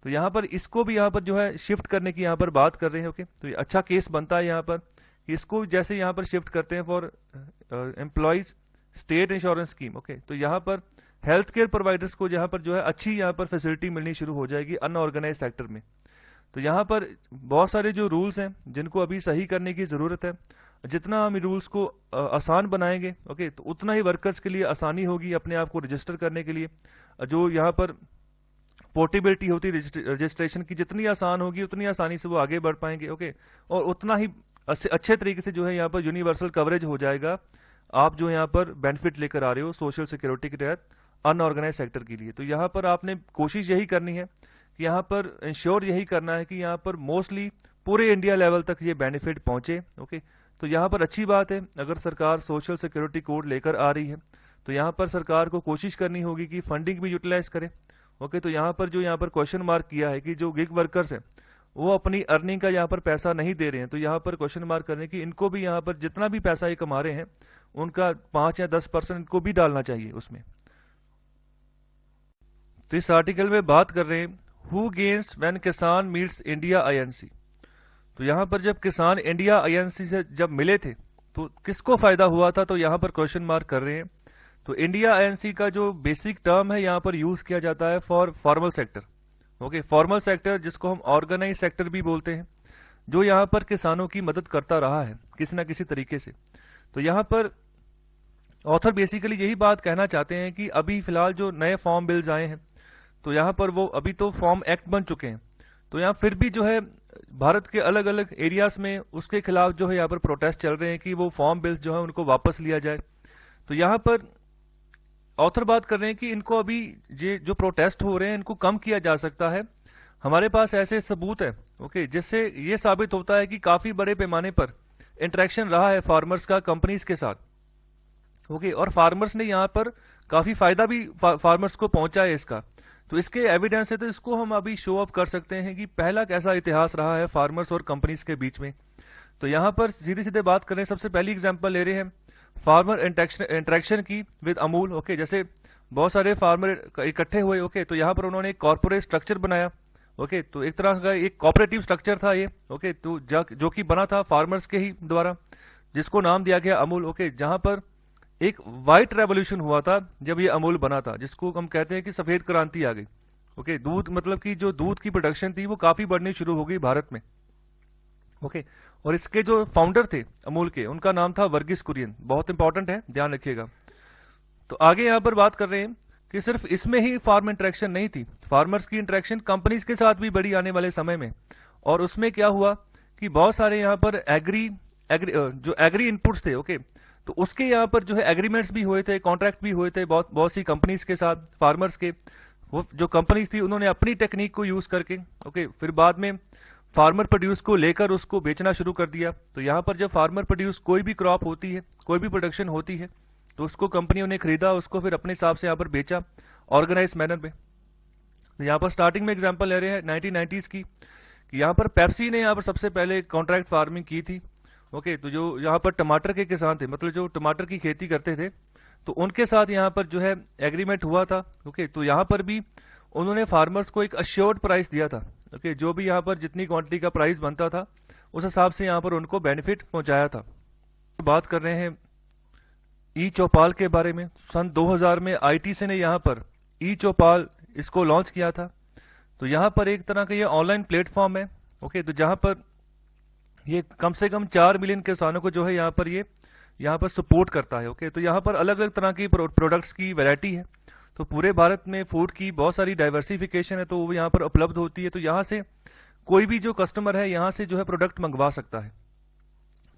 B: तो यहाँ पर इसको भी यहाँ पर जो है शिफ्ट करने की यहाँ पर बात कर रहे हैं। ओके, तो ये अच्छा केस बनता है यहाँ पर कि इसको जैसे यहाँ पर शिफ्ट करते हैं for employees state insurance scheme. Okay, तो यहाँ पर हेल्थ केयर प्रोवाइडर्स को यहाँ पर जो है अच्छी यहाँ पर फैसिलिटी मिलनी शुरू हो जाएगी अनऑर्गेनाइज सेक्टर में। तो यहाँ पर बहुत सारे जो रूल्स हैं जिनको अभी सही करने की ज़रूरत है। जितना हम रूल्स को आसान बनाएंगे, ओके, तो उतना ही वर्कर्स के लिए आसानी होगी अपने आप को रजिस्टर करने के लिए। जो यहाँ पर पोर्टेबिलिटी होती है रजिस्ट्रेशन की, जितनी आसान होगी उतनी आसानी से वो आगे बढ़ पाएंगे। ओके, और उतना ही अच्छे तरीके से जो है यहाँ पर यूनिवर्सल कवरेज हो जाएगा आप जो यहाँ पर बेनिफिट लेकर आ रहे हो सोशल सिक्योरिटी के तहत अनऑर्गेनाइज सेक्टर के लिए। तो यहाँ पर आपने कोशिश यही करनी है कि यहाँ पर इंश्योर यही करना है कि यहाँ पर मोस्टली पूरे इंडिया लेवल तक ये बेनिफिट पहुंचे। ओके, तो यहाँ पर अच्छी बात है अगर सरकार सोशल सिक्योरिटी कोड लेकर आ रही है तो यहाँ पर सरकार को कोशिश करनी होगी कि फंडिंग भी यूटिलाइज करे। ओके, तो यहाँ पर जो यहाँ पर क्वेश्चन मार्क किया है कि जो गिग वर्कर्स हैं वो अपनी अर्निंग का यहाँ पर पैसा नहीं दे रहे हैं, तो यहाँ पर क्वेश्चन मार्क करने की इनको भी यहाँ पर जितना भी पैसा ये कमा रहे हैं उनका 5 या 10% इनको भी डालना चाहिए उसमें। तो इस आर्टिकल में बात कर रहे हैं हु गेन्स व्हेन किसान मीट्स इंडिया आईएनसी। तो यहाँ पर जब किसान इंडिया आईएनसी से जब मिले थे तो किसको फायदा हुआ था, तो यहाँ पर क्वेश्चन मार्क कर रहे हैं। तो इंडिया आईएनसी का जो बेसिक टर्म है यहाँ पर यूज किया जाता है for formal sector. Okay, formal sector जिसको हम ऑर्गेनाइज सेक्टर भी बोलते हैं, जो यहाँ पर किसानों की मदद करता रहा है किसी ना किसी तरीके से। तो यहाँ पर ऑथर बेसिकली यही बात कहना चाहते हैं कि अभी फिलहाल जो नए फॉर्म बिल्स आए हैं तो यहाँ पर वो अभी तो फॉर्म एक्ट बन चुके हैं, तो यहाँ फिर भी जो है भारत के अलग अलग एरियाज में उसके खिलाफ जो है यहाँ पर प्रोटेस्ट चल रहे हैं कि वो फॉर्म बिल्स जो है उनको वापस लिया जाए। तो यहाँ पर ऑथर बात कर रहे हैं कि इनको अभी ये जो प्रोटेस्ट हो रहे हैं इनको कम किया जा सकता है। हमारे पास ऐसे सबूत है, ओके, जिससे ये साबित होता है कि काफी बड़े पैमाने पर इंटरेक्शन रहा है फार्मर्स का कंपनीज के साथ। ओके, और फार्मर्स ने यहाँ पर काफी फायदा भी फार्मर्स को पहुंचा है इसका। तो इसके एविडेंस है, तो इसको हम अभी शो अप कर सकते हैं कि पहला कैसा इतिहास रहा है फार्मर्स और कंपनीज के बीच में। तो यहाँ पर सीधे सीधे बात करें, सबसे पहली एग्जांपल ले रहे हैं फार्मर इंटरेक्शन की विद अमूल। ओके, जैसे बहुत सारे फार्मर इकट्ठे हुए। ओके, तो यहाँ पर उन्होंने एक कॉर्पोरेट स्ट्रक्चर बनाया। ओके, तो एक तरह का एक कोऑपरेटिव स्ट्रक्चर था ये। ओके, तो जो कि बना था फार्मर्स के ही द्वारा, जिसको नाम दिया गया अमूल। ओके, जहां पर एक व्हाइट रेवोल्यूशन हुआ था जब ये अमूल बना था, जिसको हम कहते हैं कि सफेद क्रांति आ गई। ओके, दूध मतलब कि जो दूध की प्रोडक्शन थी वो काफी बढ़नी शुरू हो गई भारत में। ओके, और इसके जो फाउंडर थे अमूल के, उनका नाम था वर्गीस कुरियन। बहुत इंपॉर्टेंट है, ध्यान रखिएगा। तो आगे यहां पर बात कर रहे हैं कि सिर्फ इसमें ही फार्म इंटरेक्शन नहीं थी, फार्मर्स की इंटरेक्शन कंपनीज के साथ भी बढ़ी आने वाले समय में। और उसमें क्या हुआ कि बहुत सारे यहाँ पर एग्री इनपुट्स थे। ओके, तो उसके यहाँ पर जो है एग्रीमेंट्स भी हुए थे, कॉन्ट्रैक्ट भी हुए थे बहुत सी कंपनीज के साथ फार्मर्स के। वो जो कंपनीज थी उन्होंने अपनी टेक्निक को यूज करके, ओके, फिर बाद में फार्मर प्रोड्यूस को लेकर उसको बेचना शुरू कर दिया। तो यहाँ पर जब फार्मर प्रोड्यूस कोई भी क्रॉप होती है, कोई भी प्रोडक्शन होती है, तो उसको कंपनियों ने खरीदा, उसको फिर अपने हिसाब से यहाँ पर बेचा ऑर्गेनाइज मैनर में। तो यहाँ पर स्टार्टिंग में एग्जांपल ले रहे हैं 1990s की, कि यहाँ पर पेप्सी ने यहाँ पर सबसे पहले कॉन्ट्रैक्ट फार्मिंग की थी। ओके, तो जो यहाँ पर टमाटर के किसान थे, मतलब जो टमाटर की खेती करते थे, तो उनके साथ यहाँ पर जो है एग्रीमेंट हुआ था। ओके, तो यहाँ पर भी उन्होंने फार्मर्स को एक अश्योर्ड प्राइस दिया था। ओके, जो भी यहाँ पर जितनी क्वांटिटी का प्राइस बनता था उस हिसाब से यहाँ पर उनको बेनिफिट पहुंचाया था। बात कर रहे हैं ई चौपाल के बारे में। सन 2000 में आईटीसी ने यहाँ पर ई चौपाल इसको लॉन्च किया था। तो यहाँ पर एक तरह का ये ऑनलाइन प्लेटफॉर्म है। ओके, तो जहां पर ये कम से कम 4 मिलियन किसानों को जो है यहाँ पर सपोर्ट करता है। ओके, तो यहाँ पर अलग अलग तरह की प्रोडक्ट्स की वैरायटी है। तो पूरे भारत में फूड की बहुत सारी डाइवर्सिफिकेशन है, तो वो यहाँ पर उपलब्ध होती है। तो यहाँ से कोई भी जो कस्टमर है यहाँ से जो है प्रोडक्ट मंगवा सकता है।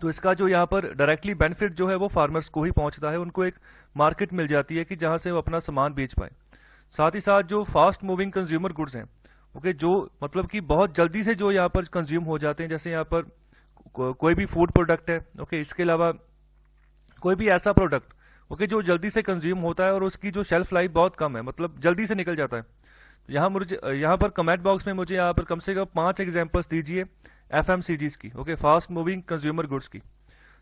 B: तो इसका जो यहाँ पर डायरेक्टली बेनिफिट जो है वो फार्मर्स को ही पहुंचता है, उनको एक मार्केट मिल जाती है कि जहां से वो अपना सामान बेच पाए। साथ ही साथ जो फास्ट मूविंग कंज्यूमर गुड्स हैं, ओके, जो मतलब कि बहुत जल्दी से जो यहाँ पर कंज्यूम हो जाते हैं, जैसे यहाँ पर कोई भी फूड प्रोडक्ट है, ओके, इसके अलावा कोई भी ऐसा प्रोडक्ट, ओके, जो जल्दी से कंज्यूम होता है और उसकी जो शेल्फ लाइफ बहुत कम है, मतलब जल्दी से निकल जाता है। तो यहाँ पर कमेंट बॉक्स में मुझे यहाँ पर कम से कम 5 एग्जांपल्स दीजिए FMCGs की, okay, fast moving consumer goods की।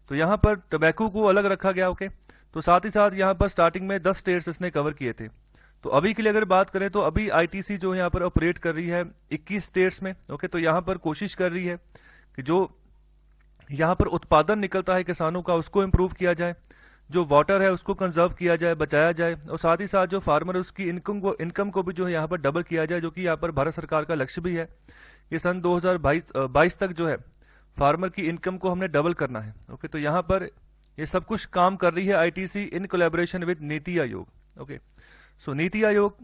B: तो यहाँ पर टबैको को अलग रखा गया, ओके। तो साथ ही साथ यहाँ पर स्टार्टिंग में 10 स्टेट्स इसने कवर किए थे। तो अभी के लिए अगर बात करें तो अभी ITC जो यहाँ पर ऑपरेट कर रही है 21 स्टेट्स में, ओके। तो यहाँ पर कोशिश कर रही है कि जो यहाँ पर उत्पादन निकलता है किसानों का उसको इम्प्रूव किया जाए, जो वाटर है उसको कंजर्व किया जाए, बचाया जाए, और साथ ही साथ जो फार्मर उसकी इनकम को भी जो है यहाँ पर डबल किया जाए, जो कि यहाँ पर भारत सरकार का लक्ष्य भी है कि सन 2022 तक जो है फार्मर की इनकम को हमने डबल करना है, ओके। तो यहाँ पर ये सब कुछ काम कर रही है ITC in collaboration with NITI Aayog, okay. सो नीति आयोग,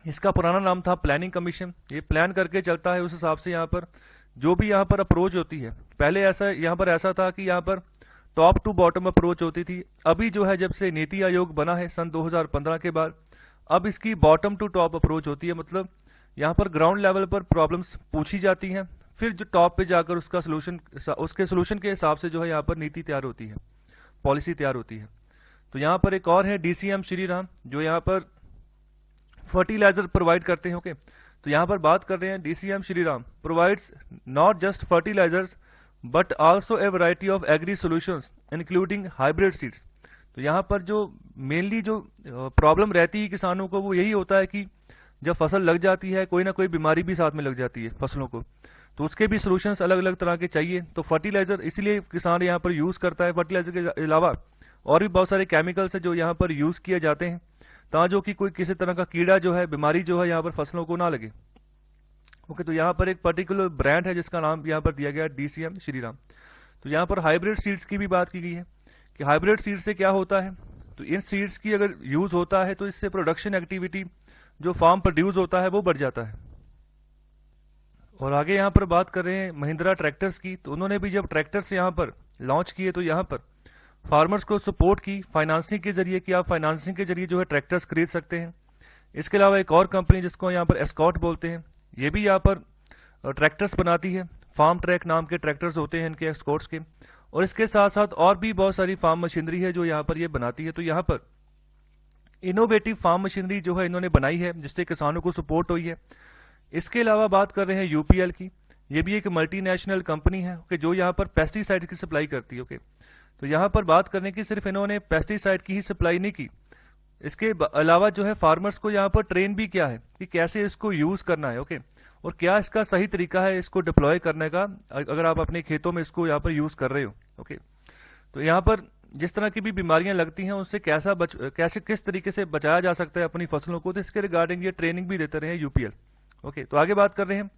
B: इसका पुराना नाम था प्लानिंग कमीशन। ये प्लान करके चलता है, उस हिसाब से यहाँ पर जो भी यहाँ पर अप्रोच होती है, पहले ऐसा यहाँ पर ऐसा था कि यहाँ पर टॉप टू बॉटम अप्रोच होती थी। अभी जो है जब से नीति आयोग बना है सन 2015 के बाद, अब इसकी बॉटम टू टॉप अप्रोच होती है। मतलब यहाँ पर ग्राउंड लेवल पर प्रॉब्लम्स पूछी जाती हैं, फिर जो टॉप पे जाकर उसका सोल्यूशन, उसके सोल्यूशन के हिसाब से जो है यहाँ पर नीति तैयार होती है, पॉलिसी तैयार होती है। तो यहाँ पर एक और है DCM श्री राम, जो यहाँ पर फर्टिलाइजर प्रोवाइड करते हैं, ओके। तो यहाँ पर बात कर रहे हैं DCM Shri Ram provides not just fertilisers but also a variety of agri solutions including hybrid seeds. तो यहाँ पर जो मेनली जो प्रॉब्लम रहती है किसानों को वो यही होता है कि जब फसल लग जाती है कोई ना कोई बीमारी भी साथ में लग जाती है फसलों को, तो उसके भी सोल्यूशंस अलग अलग तरह के चाहिए। तो फर्टिलाइजर इसलिए किसान यहाँ पर यूज करता है। फर्टिलाइजर के अलावा और भी बहुत सारे केमिकल्स है जो यहाँ पर यूज किए जाते हैं, ताकि कि कोई किसी तरह का कीड़ा जो है, बीमारी जो है यहाँ पर फसलों को ना लगे, ओके। तो यहाँ पर एक पर्टिकुलर ब्रांड है जिसका नाम यहाँ पर दिया गया DCM श्री राम। तो यहाँ पर हाइब्रिड सीड्स की भी बात की गई है कि हाइब्रिड सीड से क्या होता है। तो इन सीड्स की अगर यूज होता है तो इससे प्रोडक्शन एक्टिविटी जो फार्म प्रोड्यूस होता है वो बढ़ जाता है। और आगे यहाँ पर बात कर रहे हैं महिंद्रा ट्रैक्टर्स की। तो उन्होंने भी जब ट्रैक्टर्स यहाँ पर लॉन्च किए तो यहाँ पर फार्मर्स को सपोर्ट की फाइनेंसिंग के जरिए, कि आप फाइनेंसिंग के जरिए जो है ट्रैक्टर्स खरीद सकते हैं। इसके अलावा एक और कंपनी जिसको यहाँ पर एस्कॉट बोलते हैं, ये भी यहाँ पर ट्रैक्टर्स बनाती है। फार्म ट्रैक नाम के ट्रैक्टर्स होते हैं इनके, एस्कॉट्स के। और इसके साथ साथ और भी बहुत सारी फार्म मशीनरी है जो यहाँ पर ये बनाती है। तो यहाँ पर इनोवेटिव फार्म मशीनरी जो है इन्होंने बनाई है, जिससे किसानों को सपोर्ट हुई है। इसके अलावा बात कर रहे हैं UPL की। ये भी एक मल्टीनेशनल कंपनी है, ओके, जो यहाँ पर पेस्टिसाइड की सप्लाई करती है, ओके। तो यहाँ पर बात करने की सिर्फ इन्होंने पेस्टिसाइड की ही सप्लाई नहीं की, इसके अलावा जो है फार्मर्स को यहाँ पर ट्रेन भी किया है कि कैसे इसको यूज करना है, ओके, और क्या इसका सही तरीका है इसको डिप्लॉय करने का, अगर आप अपने खेतों में इसको यहाँ पर यूज कर रहे हो, ओके। तो यहाँ पर जिस तरह की भी बीमारियां लगती हैं उनसे कैसे किस तरीके से बचाया जा सकता है अपनी फसलों को, तो इसके रिगार्डिंग ये ट्रेनिंग भी देते रहे UPL, ओके। तो आगे बात कर रहे हैं,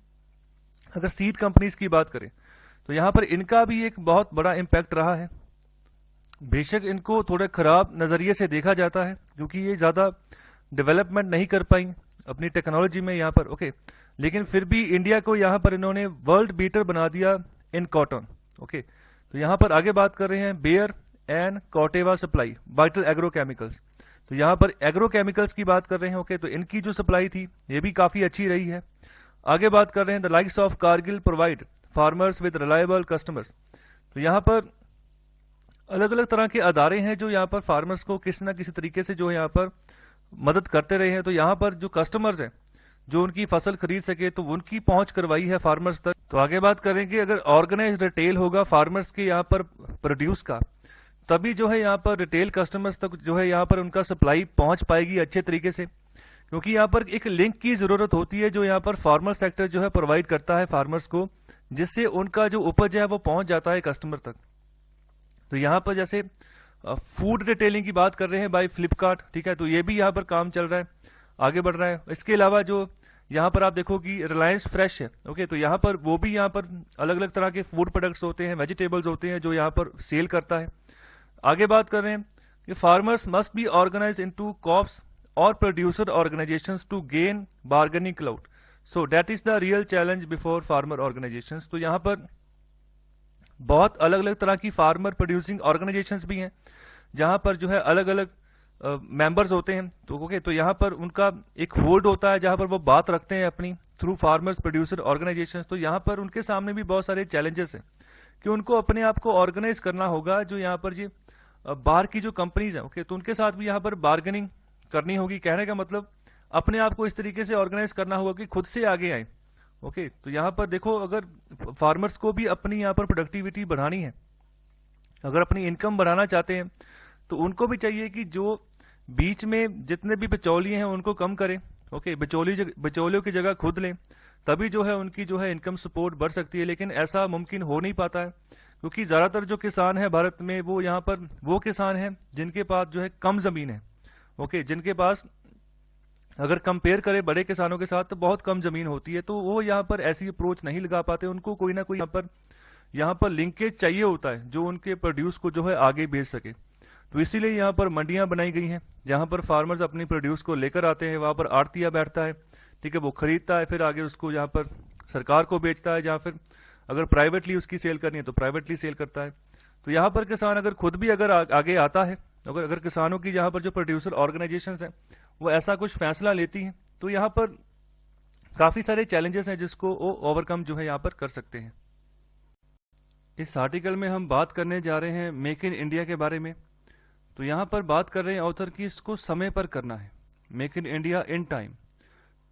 B: अगर सीड कंपनीज की बात करें तो यहाँ पर इनका भी एक बहुत बड़ा इम्पैक्ट रहा है। बेशक इनको थोड़े खराब नजरिए से देखा जाता है क्योंकि ये ज्यादा डेवलपमेंट नहीं कर पाई अपनी टेक्नोलॉजी में यहाँ पर, ओके। लेकिन फिर भी इंडिया को यहाँ पर इन्होंने वर्ल्ड बीटर बना दिया इन कॉटन, ओके। तो यहाँ पर आगे बात कर रहे हैं Bayer and Corteva supply vital agrochemicals. तो यहाँ पर एग्रोकेमिकल्स की बात कर रहे हैं, ओके। तो इनकी जो सप्लाई थी ये भी काफी अच्छी रही है। आगे बात कर रहे हैं the likes of Kargil provide farmers with reliable customers. तो यहाँ पर अलग अलग तरह के अदारे हैं जो यहाँ पर फार्मर्स को किसी ना किसी तरीके से जो यहाँ पर मदद करते रहे हैं। तो यहाँ पर जो कस्टमर्स हैं जो उनकी फसल खरीद सके तो उनकी पहुंच करवाई है फार्मर्स तक। तो आगे बात करें कि अगर ऑर्गेनाइज रिटेल होगा फार्मर्स के यहाँ पर प्रोड्यूस का, तभी जो है यहाँ पर रिटेल कस्टमर्स तक जो है यहाँ पर उनका सप्लाई पहुंच पाएगी अच्छे तरीके से, क्योंकि यहाँ पर एक लिंक की जरूरत होती है जो यहाँ पर फार्मर सेक्टर जो है प्रोवाइड करता है फार्मर्स को, जिससे उनका जो उपज है वो पहुंच जाता है कस्टमर तक। तो यहाँ पर जैसे फूड रिटेलिंग की बात कर रहे हैं बाय फ्लिपकार्ट, ठीक है। तो ये भी यहाँ पर काम चल रहा है, आगे बढ़ रहा है। इसके अलावा जो यहाँ पर आप देखो कि रिलायंस फ्रेश है, ओके। तो यहाँ पर वो भी यहाँ पर अलग अलग तरह के फूड प्रोडक्ट्स होते हैं, वेजिटेबल्स होते हैं जो यहाँ पर सेल करता है। आगे बात कर रहे हैं कि farmers must be organise into coops or producer organizations to gain bargaining clout. So that is the real challenge before farmer organizations. तो यहाँ पर बहुत अलग अलग तरह की फार्मर प्रोड्यूसिंग ऑर्गेनाइजेशंस भी हैं जहां पर जो है अलग अलग मेंबर्स होते हैं। तो ओके, तो यहाँ पर उनका एक होल्ड होता है जहां पर वो बात रखते हैं अपनी थ्रू फार्मर्स प्रोड्यूसर ऑर्गेनाइजेशंस। तो यहाँ पर उनके सामने भी बहुत सारे चैलेंजेस हैं कि उनको अपने आप को ऑर्गेनाइज करना होगा। जो यहाँ पर ये बाहर की जो कंपनीज हैं, ओके, तो उनके साथ भी यहाँ पर बार्गेनिंग करनी होगी। कहने का मतलब अपने आप को इस तरीके से ऑर्गेनाइज करना होगा कि खुद से आगे आए। ओके, तो यहाँ पर देखो, अगर फार्मर्स को भी अपनी यहाँ पर प्रोडक्टिविटी बढ़ानी है, अगर अपनी इनकम बढ़ाना चाहते हैं, तो उनको भी चाहिए कि जो बीच में जितने भी बिचौलिए हैं उनको कम करें। ओके, बिचौलियों की जगह खुद लें, तभी जो है उनकी जो है इनकम सपोर्ट बढ़ सकती है। लेकिन ऐसा मुमकिन हो नहीं पाता है क्योंकि ज्यादातर जो किसान है भारत में वो यहाँ पर वो किसान है जिनके पास जो है कम जमीन है। ओके, जिनके पास अगर कंपेयर करें बड़े किसानों के साथ तो बहुत कम जमीन होती है, तो वो यहाँ पर ऐसी अप्रोच नहीं लगा पाते। उनको कोई ना कोई यहाँ पर लिंकेज चाहिए होता है जो उनके प्रोड्यूस को जो है आगे भेज सके। तो इसीलिए यहाँ पर मंडियां बनाई गई हैं जहां पर फार्मर्स अपनी प्रोड्यूस को लेकर आते हैं, वहां पर आड़तिया बैठता है, ठीक है, वो खरीदता है, फिर आगे उसको यहाँ पर सरकार को बेचता है, जहां फिर अगर प्राइवेटली उसकी सेल करनी है तो प्राइवेटली सेल करता है। तो यहाँ पर किसान अगर खुद भी अगर आगे आता है, अगर किसानों की यहाँ पर जो प्रोड्यूसर ऑर्गेनाइजेशंस हैं वो ऐसा कुछ फैसला लेती हैं, तो यहाँ पर काफी सारे चैलेंजेस हैं जिसको वो ओवरकम जो है यहाँ पर कर सकते हैं। इस आर्टिकल में हम बात करने जा रहे हैं मेक इन इंडिया के बारे में। तो यहाँ पर बात कर रहे हैं ऑथर की इसको समय पर करना है, make in India in time.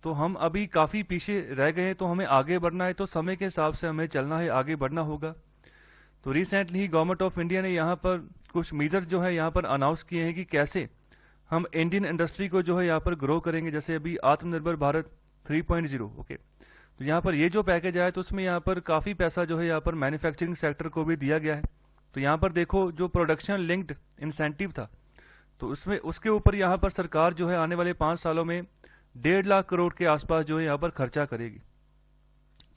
B: तो हम अभी काफी पीछे रह गए हैं, तो हमें आगे बढ़ना है, तो समय के हिसाब से हमें चलना है, आगे बढ़ना होगा। तो recently he government of India ने यहाँ पर कुछ मेजर्स जो है यहाँ पर अनाउंस किए हैं कि कैसे हम इंडियन इंडस्ट्री को जो है यहाँ पर ग्रो करेंगे। जैसे अभी आत्मनिर्भर भारत 3.0। ओके, तो यहाँ पर ये जो पैकेज आया तो उसमें यहाँ पर काफी पैसा जो है यहाँ पर मैन्युफैक्चरिंग सेक्टर को भी दिया गया है। तो यहाँ पर देखो, जो प्रोडक्शन लिंक्ड इंसेंटिव था तो उसमें उसके ऊपर यहाँ पर सरकार जो है आने वाले 5 सालों में 1.5 लाख करोड़ के आसपास जो है यहाँ पर खर्चा करेगी।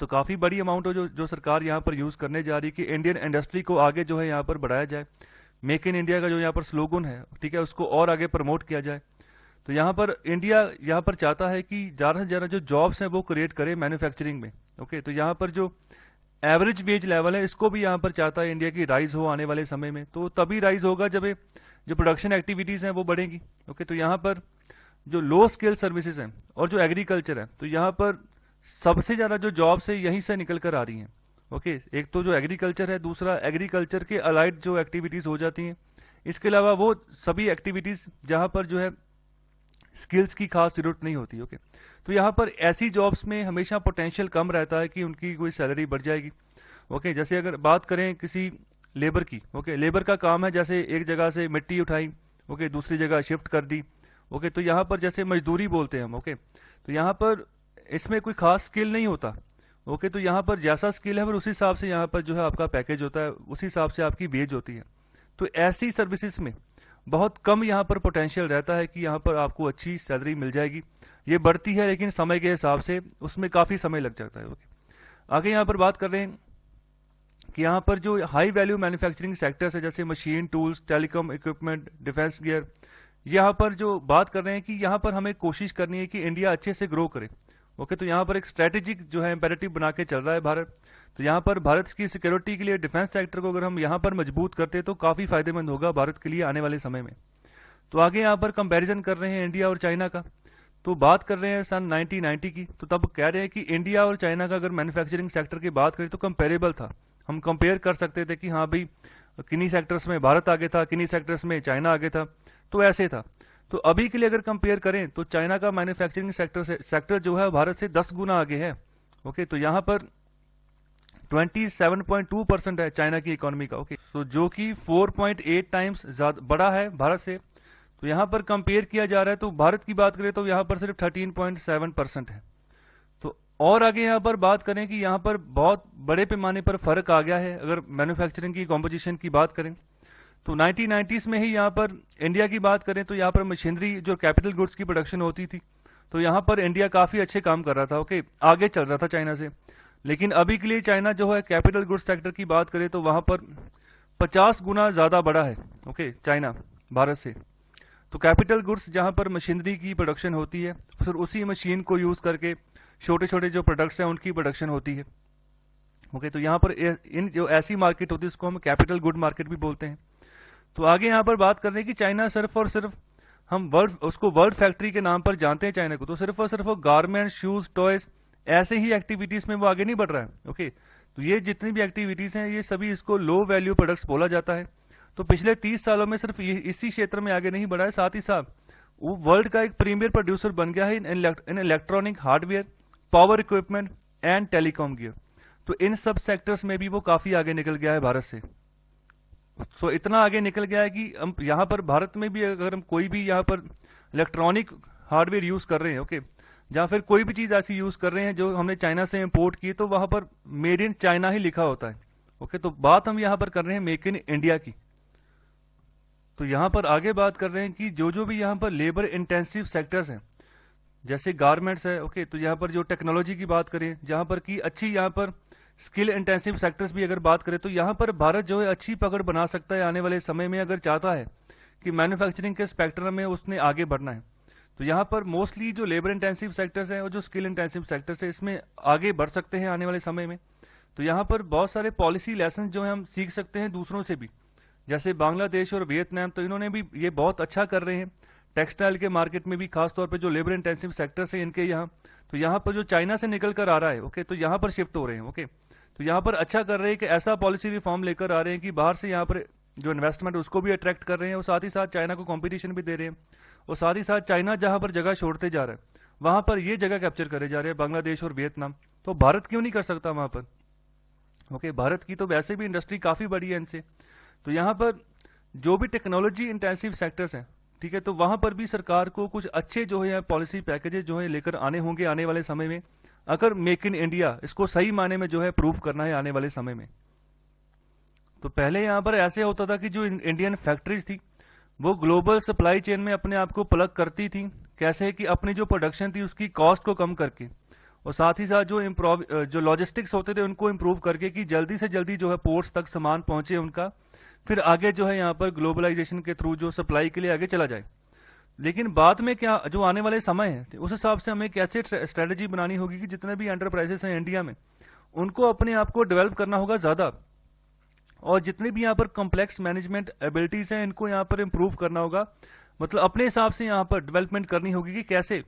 B: तो काफी बड़ी अमाउंट हो जो सरकार यहाँ पर यूज करने जा रही है कि इंडियन इंडस्ट्री को आगे जो है यहाँ पर बढ़ाया जाए। मेक इन इंडिया का जो यहाँ पर स्लोगन है, ठीक है, उसको और आगे प्रमोट किया जाए। तो यहाँ पर इंडिया यहाँ पर चाहता है कि ज्यादा से ज्यादा जो जॉब्स हैं वो क्रिएट करे मैन्युफैक्चरिंग में। ओके, तो यहाँ पर जो एवरेज वेज लेवल है इसको भी यहाँ पर चाहता है इंडिया की राइज हो आने वाले समय में। तो तभी राइज होगा जब जो प्रोडक्शन एक्टिविटीज हैं वो बढ़ेंगी। ओके, तो यहाँ पर जो लो स्किल सर्विसेज हैं और जो एग्रीकल्चर है, तो यहाँ पर सबसे ज्यादा जो जॉब्स है यहीं से निकल कर आ रही हैं। ओके, एक तो जो एग्रीकल्चर है, दूसरा एग्रीकल्चर के अलाइड जो एक्टिविटीज हो जाती हैं, इसके अलावा वो सभी एक्टिविटीज जहां पर जो है स्किल्स की खास जरूरत नहीं होती। ओके, तो यहाँ पर ऐसी जॉब्स में हमेशा पोटेंशियल कम रहता है कि उनकी कोई सैलरी बढ़ जाएगी। ओके, जैसे अगर बात करें किसी लेबर की, ओके, लेबर का काम है जैसे एक जगह से मिट्टी उठाई, ओके, दूसरी जगह शिफ्ट कर दी। ओके, तो यहाँ पर जैसे मजदूरी बोलते हैं हम। ओके, तो यहाँ पर इसमें कोई खास स्किल नहीं होता। ओके, तो यहाँ पर जैसा स्किल है फिर उसी हिसाब से यहाँ पर जो है आपका पैकेज होता है, उसी हिसाब से आपकी वेज होती है। तो ऐसी सर्विसेज में बहुत कम यहाँ पर पोटेंशियल रहता है कि यहाँ पर आपको अच्छी सैलरी मिल जाएगी। ये बढ़ती है लेकिन समय के हिसाब से उसमें काफी समय लग जाता है। ओके, आगे यहाँ पर बात कर रहे हैं कि यहाँ पर जो हाई वैल्यू मैन्युफैक्चरिंग सेक्टर्स है जैसे machine, tools, telecom equipment, defence gear, यहाँ पर जो बात कर रहे हैं कि यहाँ पर हमें कोशिश करनी है कि इंडिया अच्छे से ग्रो करे। ओके, तो यहाँ पर एक स्ट्रेटेजिक जो है इंपेरेटिव बना के चल रहा है भारत। तो यहाँ पर भारत की सिक्योरिटी के लिए डिफेंस सेक्टर को अगर हम यहाँ पर मजबूत करते तो काफी फायदेमंद होगा भारत के लिए आने वाले समय में। तो आगे यहाँ पर कंपैरिजन कर रहे हैं इंडिया और चाइना का। तो बात कर रहे हैं सन 1990 की, तो तब कह रहे हैं कि इंडिया और चाइना का अगर मैन्युफैक्चरिंग सेक्टर की बात करें तो कंपेरेबल था। हम कंपेयर कर सकते थे कि हाँ भाई किन्हीं सेक्टर्स में भारत आगे था, किन्हीं सेक्टर्स में चाइना आगे था, तो ऐसे था। तो अभी के लिए अगर कंपेयर करें तो चाइना का मैन्युफैक्चरिंग सेक्टर जो है भारत से 10 गुना आगे है। ओके, तो यहाँ पर 27.2% है चाइना की इकोनॉमी का। ओके, तो जो कि 4.8 टाइम्स बड़ा है भारत से। तो यहाँ पर कंपेयर किया जा रहा है, तो भारत की बात करें तो यहाँ पर सिर्फ 13.7% है। तो और आगे यहाँ पर बात करें कि यहाँ पर बहुत बड़े पैमाने पर फर्क आ गया है। अगर मैन्युफैक्चरिंग की कॉम्पोजिशन की बात करें तो 1990s में ही यहाँ पर इंडिया की बात करें तो यहाँ पर मशीनरी जो कैपिटल गुड्स की प्रोडक्शन होती थी, तो यहाँ पर इंडिया काफी अच्छे काम कर रहा था। ओके, आगे चल रहा था चाइना से। लेकिन अभी के लिए चाइना जो है कैपिटल गुड्स सेक्टर की बात करें तो वहां पर 50 गुना ज्यादा बड़ा है। ओके, चाइना भारत से। तो कैपिटल गुड्स जहां पर मशीनरी की प्रोडक्शन होती है, फिर उसी मशीन को यूज करके छोटे छोटे जो प्रोडक्ट्स हैं उनकी प्रोडक्शन होती है। ओके, तो यहाँ पर इन जो ऐसी मार्केट होती है उसको हम कैपिटल गुड मार्केट भी बोलते हैं। तो आगे यहाँ पर बात कर रहे हैं कि चाइना सिर्फ और सिर्फ हम वर्ल्ड फैक्ट्री के नाम पर जानते हैं चाइना को, तो सिर्फ और सिर्फ वो गारमेंट, शूज, टॉयज ऐसे ही एक्टिविटीज में वो आगे नहीं बढ़ रहा है। ओके, तो ये जितनी भी एक्टिविटीज हैं ये सभी इसको लो वैल्यू प्रोडक्ट्स बोला जाता है। तो पिछले 30 सालों में सिर्फ इसी क्षेत्र में आगे नहीं बढ़ा है, साथ ही साथ वो वर्ल्ड का एक प्रीमियर प्रोड्यूसर बन गया है इन electronic hardware, power equipment and telecom gear. तो इन सब सेक्टर्स में भी वो काफी आगे निकल गया है भारत से। सो इतना आगे निकल गया है कि हम यहाँ पर भारत में भी अगर हम कोई भी यहाँ पर इलेक्ट्रॉनिक हार्डवेयर यूज कर रहे हैं, ओके, या फिर कोई भी चीज ऐसी यूज कर रहे हैं जो हमने चाइना से इंपोर्ट की, तो वहां पर मेड इन चाइना ही लिखा होता है। ओके, तो बात हम यहाँ पर कर रहे हैं मेक इन इंडिया की। तो यहाँ पर आगे बात कर रहे हैं कि जो भी यहाँ पर लेबर इंटेंसिव सेक्टर्स हैं, जैसे गारमेंट्स है, ओके, तो यहाँ पर जो टेक्नोलॉजी की बात करें, जहां पर की अच्छी यहाँ पर स्किल इंटेंसिव सेक्टर्स भी अगर बात करें, तो यहाँ पर भारत जो है अच्छी पकड़ बना सकता है आने वाले समय में, अगर चाहता है कि मैन्युफैक्चरिंग के स्पेक्ट्रम में उसने आगे बढ़ना है। तो यहाँ पर मोस्टली जो लेबर इंटेंसिव सेक्टर्स हैं और जो स्किल इंटेंसिव सेक्टर्स है, इसमें आगे बढ़ सकते हैं आने वाले समय में। तो यहाँ पर बहुत सारे पॉलिसी लेसन जो है हम सीख सकते हैं दूसरों से भी, जैसे बांग्लादेश और वियतनाम, तो इन्होंने भी ये बहुत अच्छा कर रहे हैं टेक्सटाइल के मार्केट में भी, खासतौर पे जो लेबर इंटेंसिव सेक्टर्स है इनके यहाँ। तो यहाँ पर जो चाइना से निकल कर आ रहा है, ओके, तो यहाँ पर शिफ्ट हो रहे हैं। ओके, तो यहाँ पर अच्छा कर रहे हैं कि ऐसा पॉलिसी रिफॉर्म लेकर आ रहे हैं कि बाहर से यहाँ पर जो इन्वेस्टमेंट उसको भी अट्रैक्ट कर रहे हैं और साथ ही साथ चाइना को कॉम्पिटिशन भी दे रहे हैं। और साथ ही साथ चाइना जहां पर जगह छोड़ते जा रहा है वहां पर ये जगह कैप्चर करे जा रहे हैं बांग्लादेश और वियतनाम। तो भारत क्यों नहीं कर सकता वहां पर? ओके, भारत की तो वैसे भी इंडस्ट्री काफी बड़ी है इनसे। तो यहाँ पर जो भी टेक्नोलॉजी इंटेंसिव सेक्टर्स हैं, ठीक है, तो वहां पर भी सरकार को कुछ अच्छे जो है पॉलिसी पैकेजेस जो है लेकर आने होंगे आने वाले समय में, अगर मेक इन इंडिया इसको सही माने में जो है प्रूव करना है आने वाले समय में। तो पहले यहां पर ऐसे होता था कि जो इंडियन फैक्ट्रीज थी वो ग्लोबल सप्लाई चेन में अपने आप को प्लग करती थी, कैसे कि अपनी जो प्रोडक्शन थी उसकी कॉस्ट को कम करके, और साथ ही साथ जो लॉजिस्टिक्स होते थे उनको इम्प्रूव करके कि जल्दी से जल्दी जो है पोर्ट्स तक सामान पहुंचे उनका, फिर आगे जो है यहाँ पर ग्लोबलाइजेशन के थ्रू जो सप्लाई के लिए आगे चला जाए। लेकिन बाद में क्या जो आने वाले समय है उस हिसाब से हमें कैसे स्ट्रेटेजी बनानी होगी कि जितने भी एंटरप्राइजेस हैं इंडिया में उनको अपने आप को डेवलप करना होगा ज्यादा, और जितने भी यहाँ पर कॉम्प्लेक्स मैनेजमेंट एबिलिटीज हैं इनको यहाँ पर इंप्रूव करना होगा, मतलब अपने हिसाब से यहाँ पर डेवलपमेंट करनी होगी कि कैसे,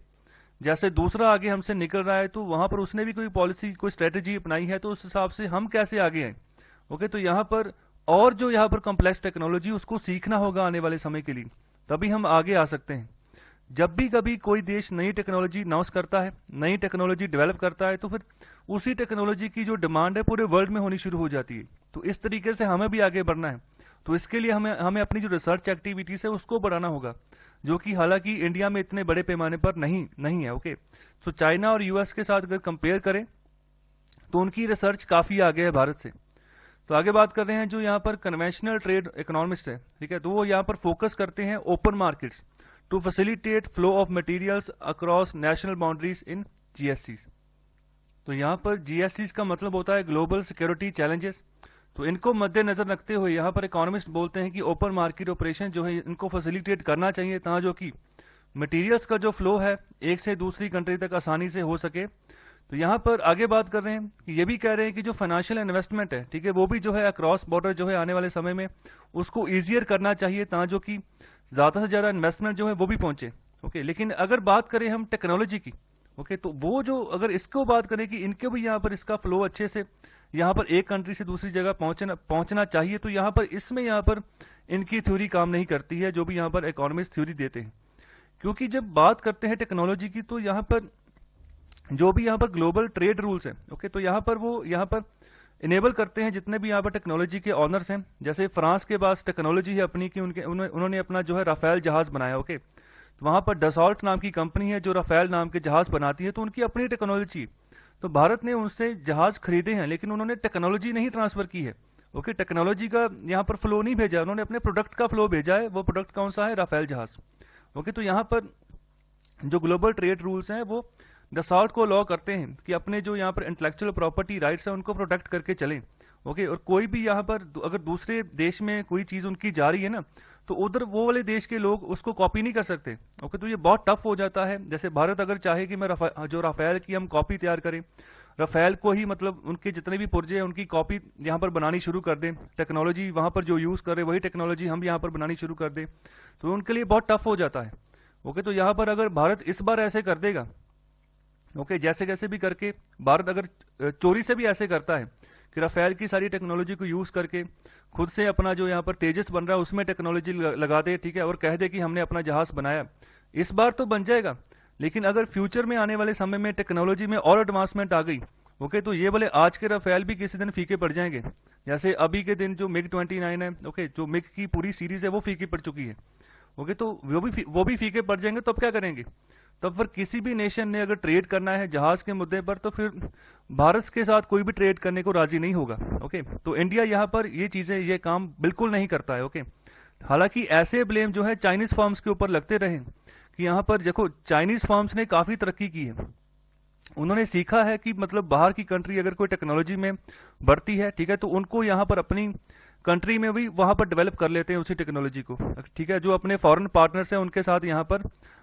B: जैसे दूसरा आगे हमसे निकल रहा है तो वहां पर उसने भी कोई पॉलिसी कोई स्ट्रेटेजी अपनाई है, तो उस हिसाब से हम कैसे आगे आए। ओके, तो यहाँ पर और जो यहाँ पर कॉम्प्लेक्स टेक्नोलॉजी उसको सीखना होगा आने वाले समय के लिए, तभी हम आगे आ सकते हैं। जब भी कभी कोई देश नई टेक्नोलॉजी अनाउंस करता है, नई टेक्नोलॉजी डेवलप करता है, तो फिर उसी टेक्नोलॉजी की जो डिमांड है पूरे वर्ल्ड में होनी शुरू हो जाती है। तो इस तरीके से हमें भी आगे बढ़ना है। तो इसके लिए हमें अपनी जो रिसर्च एक्टिविटीज है उसको बढ़ाना होगा, जो कि हालांकि इंडिया में इतने बड़े पैमाने पर नहीं है। ओके, तो चाइना और यूएस के साथ अगर कंपेयर करें तो उनकी रिसर्च काफी आगे है भारत से। तो आगे बात कर रहे हैं जो यहाँ पर कन्वेंशनल ट्रेड इकोनॉमिस्ट है, ठीक है, तो वो यहाँ पर फोकस करते हैं open markets to facilitate flow of materials across national boundaries in जीएससीज। तो यहाँ पर जीएससीज का मतलब होता है ग्लोबल सिक्योरिटी चैलेंजेस। तो इनको मद्देनजर रखते हुए यहाँ पर इकोनॉमिस्ट बोलते हैं कि ओपन मार्केट ऑपरेशन जो है इनको फैसिलिटेट करना चाहिए, ताकि जो कि मटेरियल्स का जो फ्लो है एक से दूसरी कंट्री तक आसानी से हो सके। तो यहाँ पर आगे बात कर रहे हैं कि ये भी कह रहे हैं कि जो फाइनेंशियल इन्वेस्टमेंट है, ठीक है, वो भी जो है अक्रॉस बॉर्डर जो है आने वाले समय में उसको ईजियर करना चाहिए, ताकि जो कि ज्यादा से ज्यादा इन्वेस्टमेंट जो है वो भी पहुंचे। ओके, लेकिन अगर बात करें हम टेक्नोलॉजी की, ओके, तो वो जो अगर इसको बात करें कि इनके भी यहाँ पर इसका फ्लो अच्छे से यहाँ पर एक कंट्री से दूसरी जगह पहुंचना चाहिए, तो यहाँ पर इसमें यहाँ पर इनकी थ्योरी काम नहीं करती है, जो भी यहाँ पर इकोनॉमिस्ट थ्योरी देते हैं। क्योंकि जब बात करते हैं टेक्नोलॉजी की, तो यहाँ पर जो भी यहाँ पर ग्लोबल ट्रेड रूल्स हैं, ओके, तो यहाँ पर वो यहाँ पर इनेबल करते हैं जितने भी यहाँ पर टेक्नोलॉजी के ऑनर्स हैं। जैसे फ्रांस के पास टेक्नोलॉजी है अपनी कि उन्होंने अपना जो है राफेल जहाज बनाया। ओके, तो वहां पर डसॉल्ट नाम की कंपनी है जो राफेल नाम के जहाज बनाती है, तो उनकी अपनी टेक्नोलॉजी। तो भारत ने उनसे जहाज खरीदे हैं, लेकिन उन्होंने टेक्नोलॉजी नहीं ट्रांसफर की है। ओके, टेक्नोलॉजी का यहाँ पर फ्लो नहीं भेजा, उन्होंने अपने प्रोडक्ट का फ्लो भेजा है। वो प्रोडक्ट कौन सा है? राफेल जहाज। ओके, तो यहाँ पर जो ग्लोबल ट्रेड रूल्स हैं वो डसॉल्ट को लॉ करते हैं कि अपने जो यहाँ पर इंटेलेक्चुअल प्रॉपर्टी राइट्स हैं उनको प्रोटेक्ट करके चलें, ओके, और कोई भी यहाँ पर अगर दूसरे देश में कोई चीज उनकी जा रही है ना, तो उधर वो वाले देश के लोग उसको कॉपी नहीं कर सकते। ओके, तो ये बहुत टफ हो जाता है। जैसे भारत अगर चाहे कि मैं जो राफेल की हम कॉपी तैयार करें, राफेल को ही मतलब उनके जितने भी पुर्जे हैं उनकी कॉपी यहाँ पर बनानी शुरू कर दें, टेक्नोलॉजी वहां पर जो यूज कर रहे वही टेक्नोलॉजी हम यहाँ पर बनानी शुरू कर दें, तो उनके लिए बहुत टफ हो जाता है। ओके, तो यहाँ पर अगर भारत इस बार ऐसे कर देगा, ओके, जैसे कैसे भी करके भारत अगर चोरी से भी ऐसे करता है कि राफेल की सारी टेक्नोलॉजी को यूज करके खुद से अपना जो यहाँ पर तेजस बन रहा है उसमें टेक्नोलॉजी लगा दे, ठीक है, और कह दे कि हमने अपना जहाज बनाया, इस बार तो बन जाएगा। लेकिन अगर फ्यूचर में आने वाले समय में टेक्नोलॉजी में और एडवांसमेंट आ गई, ओके, तो ये वाले आज के राफेल भी किसी दिन फीके पड़ जाएंगे। जैसे अभी के दिन जो मिग 29 है, ओके, जो मिग की पूरी सीरीज है वो फीकी पड़ चुकी है। ओके, तो वो भी फीके पड़ जाएंगे, तो अब क्या करेंगे? तब फिर किसी भी नेशन ने अगर ट्रेड करना है जहाज के मुद्दे पर, तो फिर भारत के साथ कोई भी ट्रेड करने को राजी नहीं होगा। ओके, तो इंडिया यहाँ पर ये चीजें, ये काम बिल्कुल नहीं करता है। ओके, हालांकि ऐसे ब्लेम जो है चाइनीज फर्म्स के ऊपर लगते रहे कि यहाँ पर देखो चाइनीज फर्म्स ने काफी तरक्की की है, उन्होंने सीखा है कि मतलब बाहर की कंट्री अगर कोई टेक्नोलॉजी में बढ़ती है, ठीक है, तो उनको यहाँ पर अपनी कंट्री में भी वहां पर डेवलप कर लेते हैं उसी टेक्नोलॉजी को, ठीक है, जो अपने फॉरेन पार्टनर्स हैं उनके साथ यहाँ पर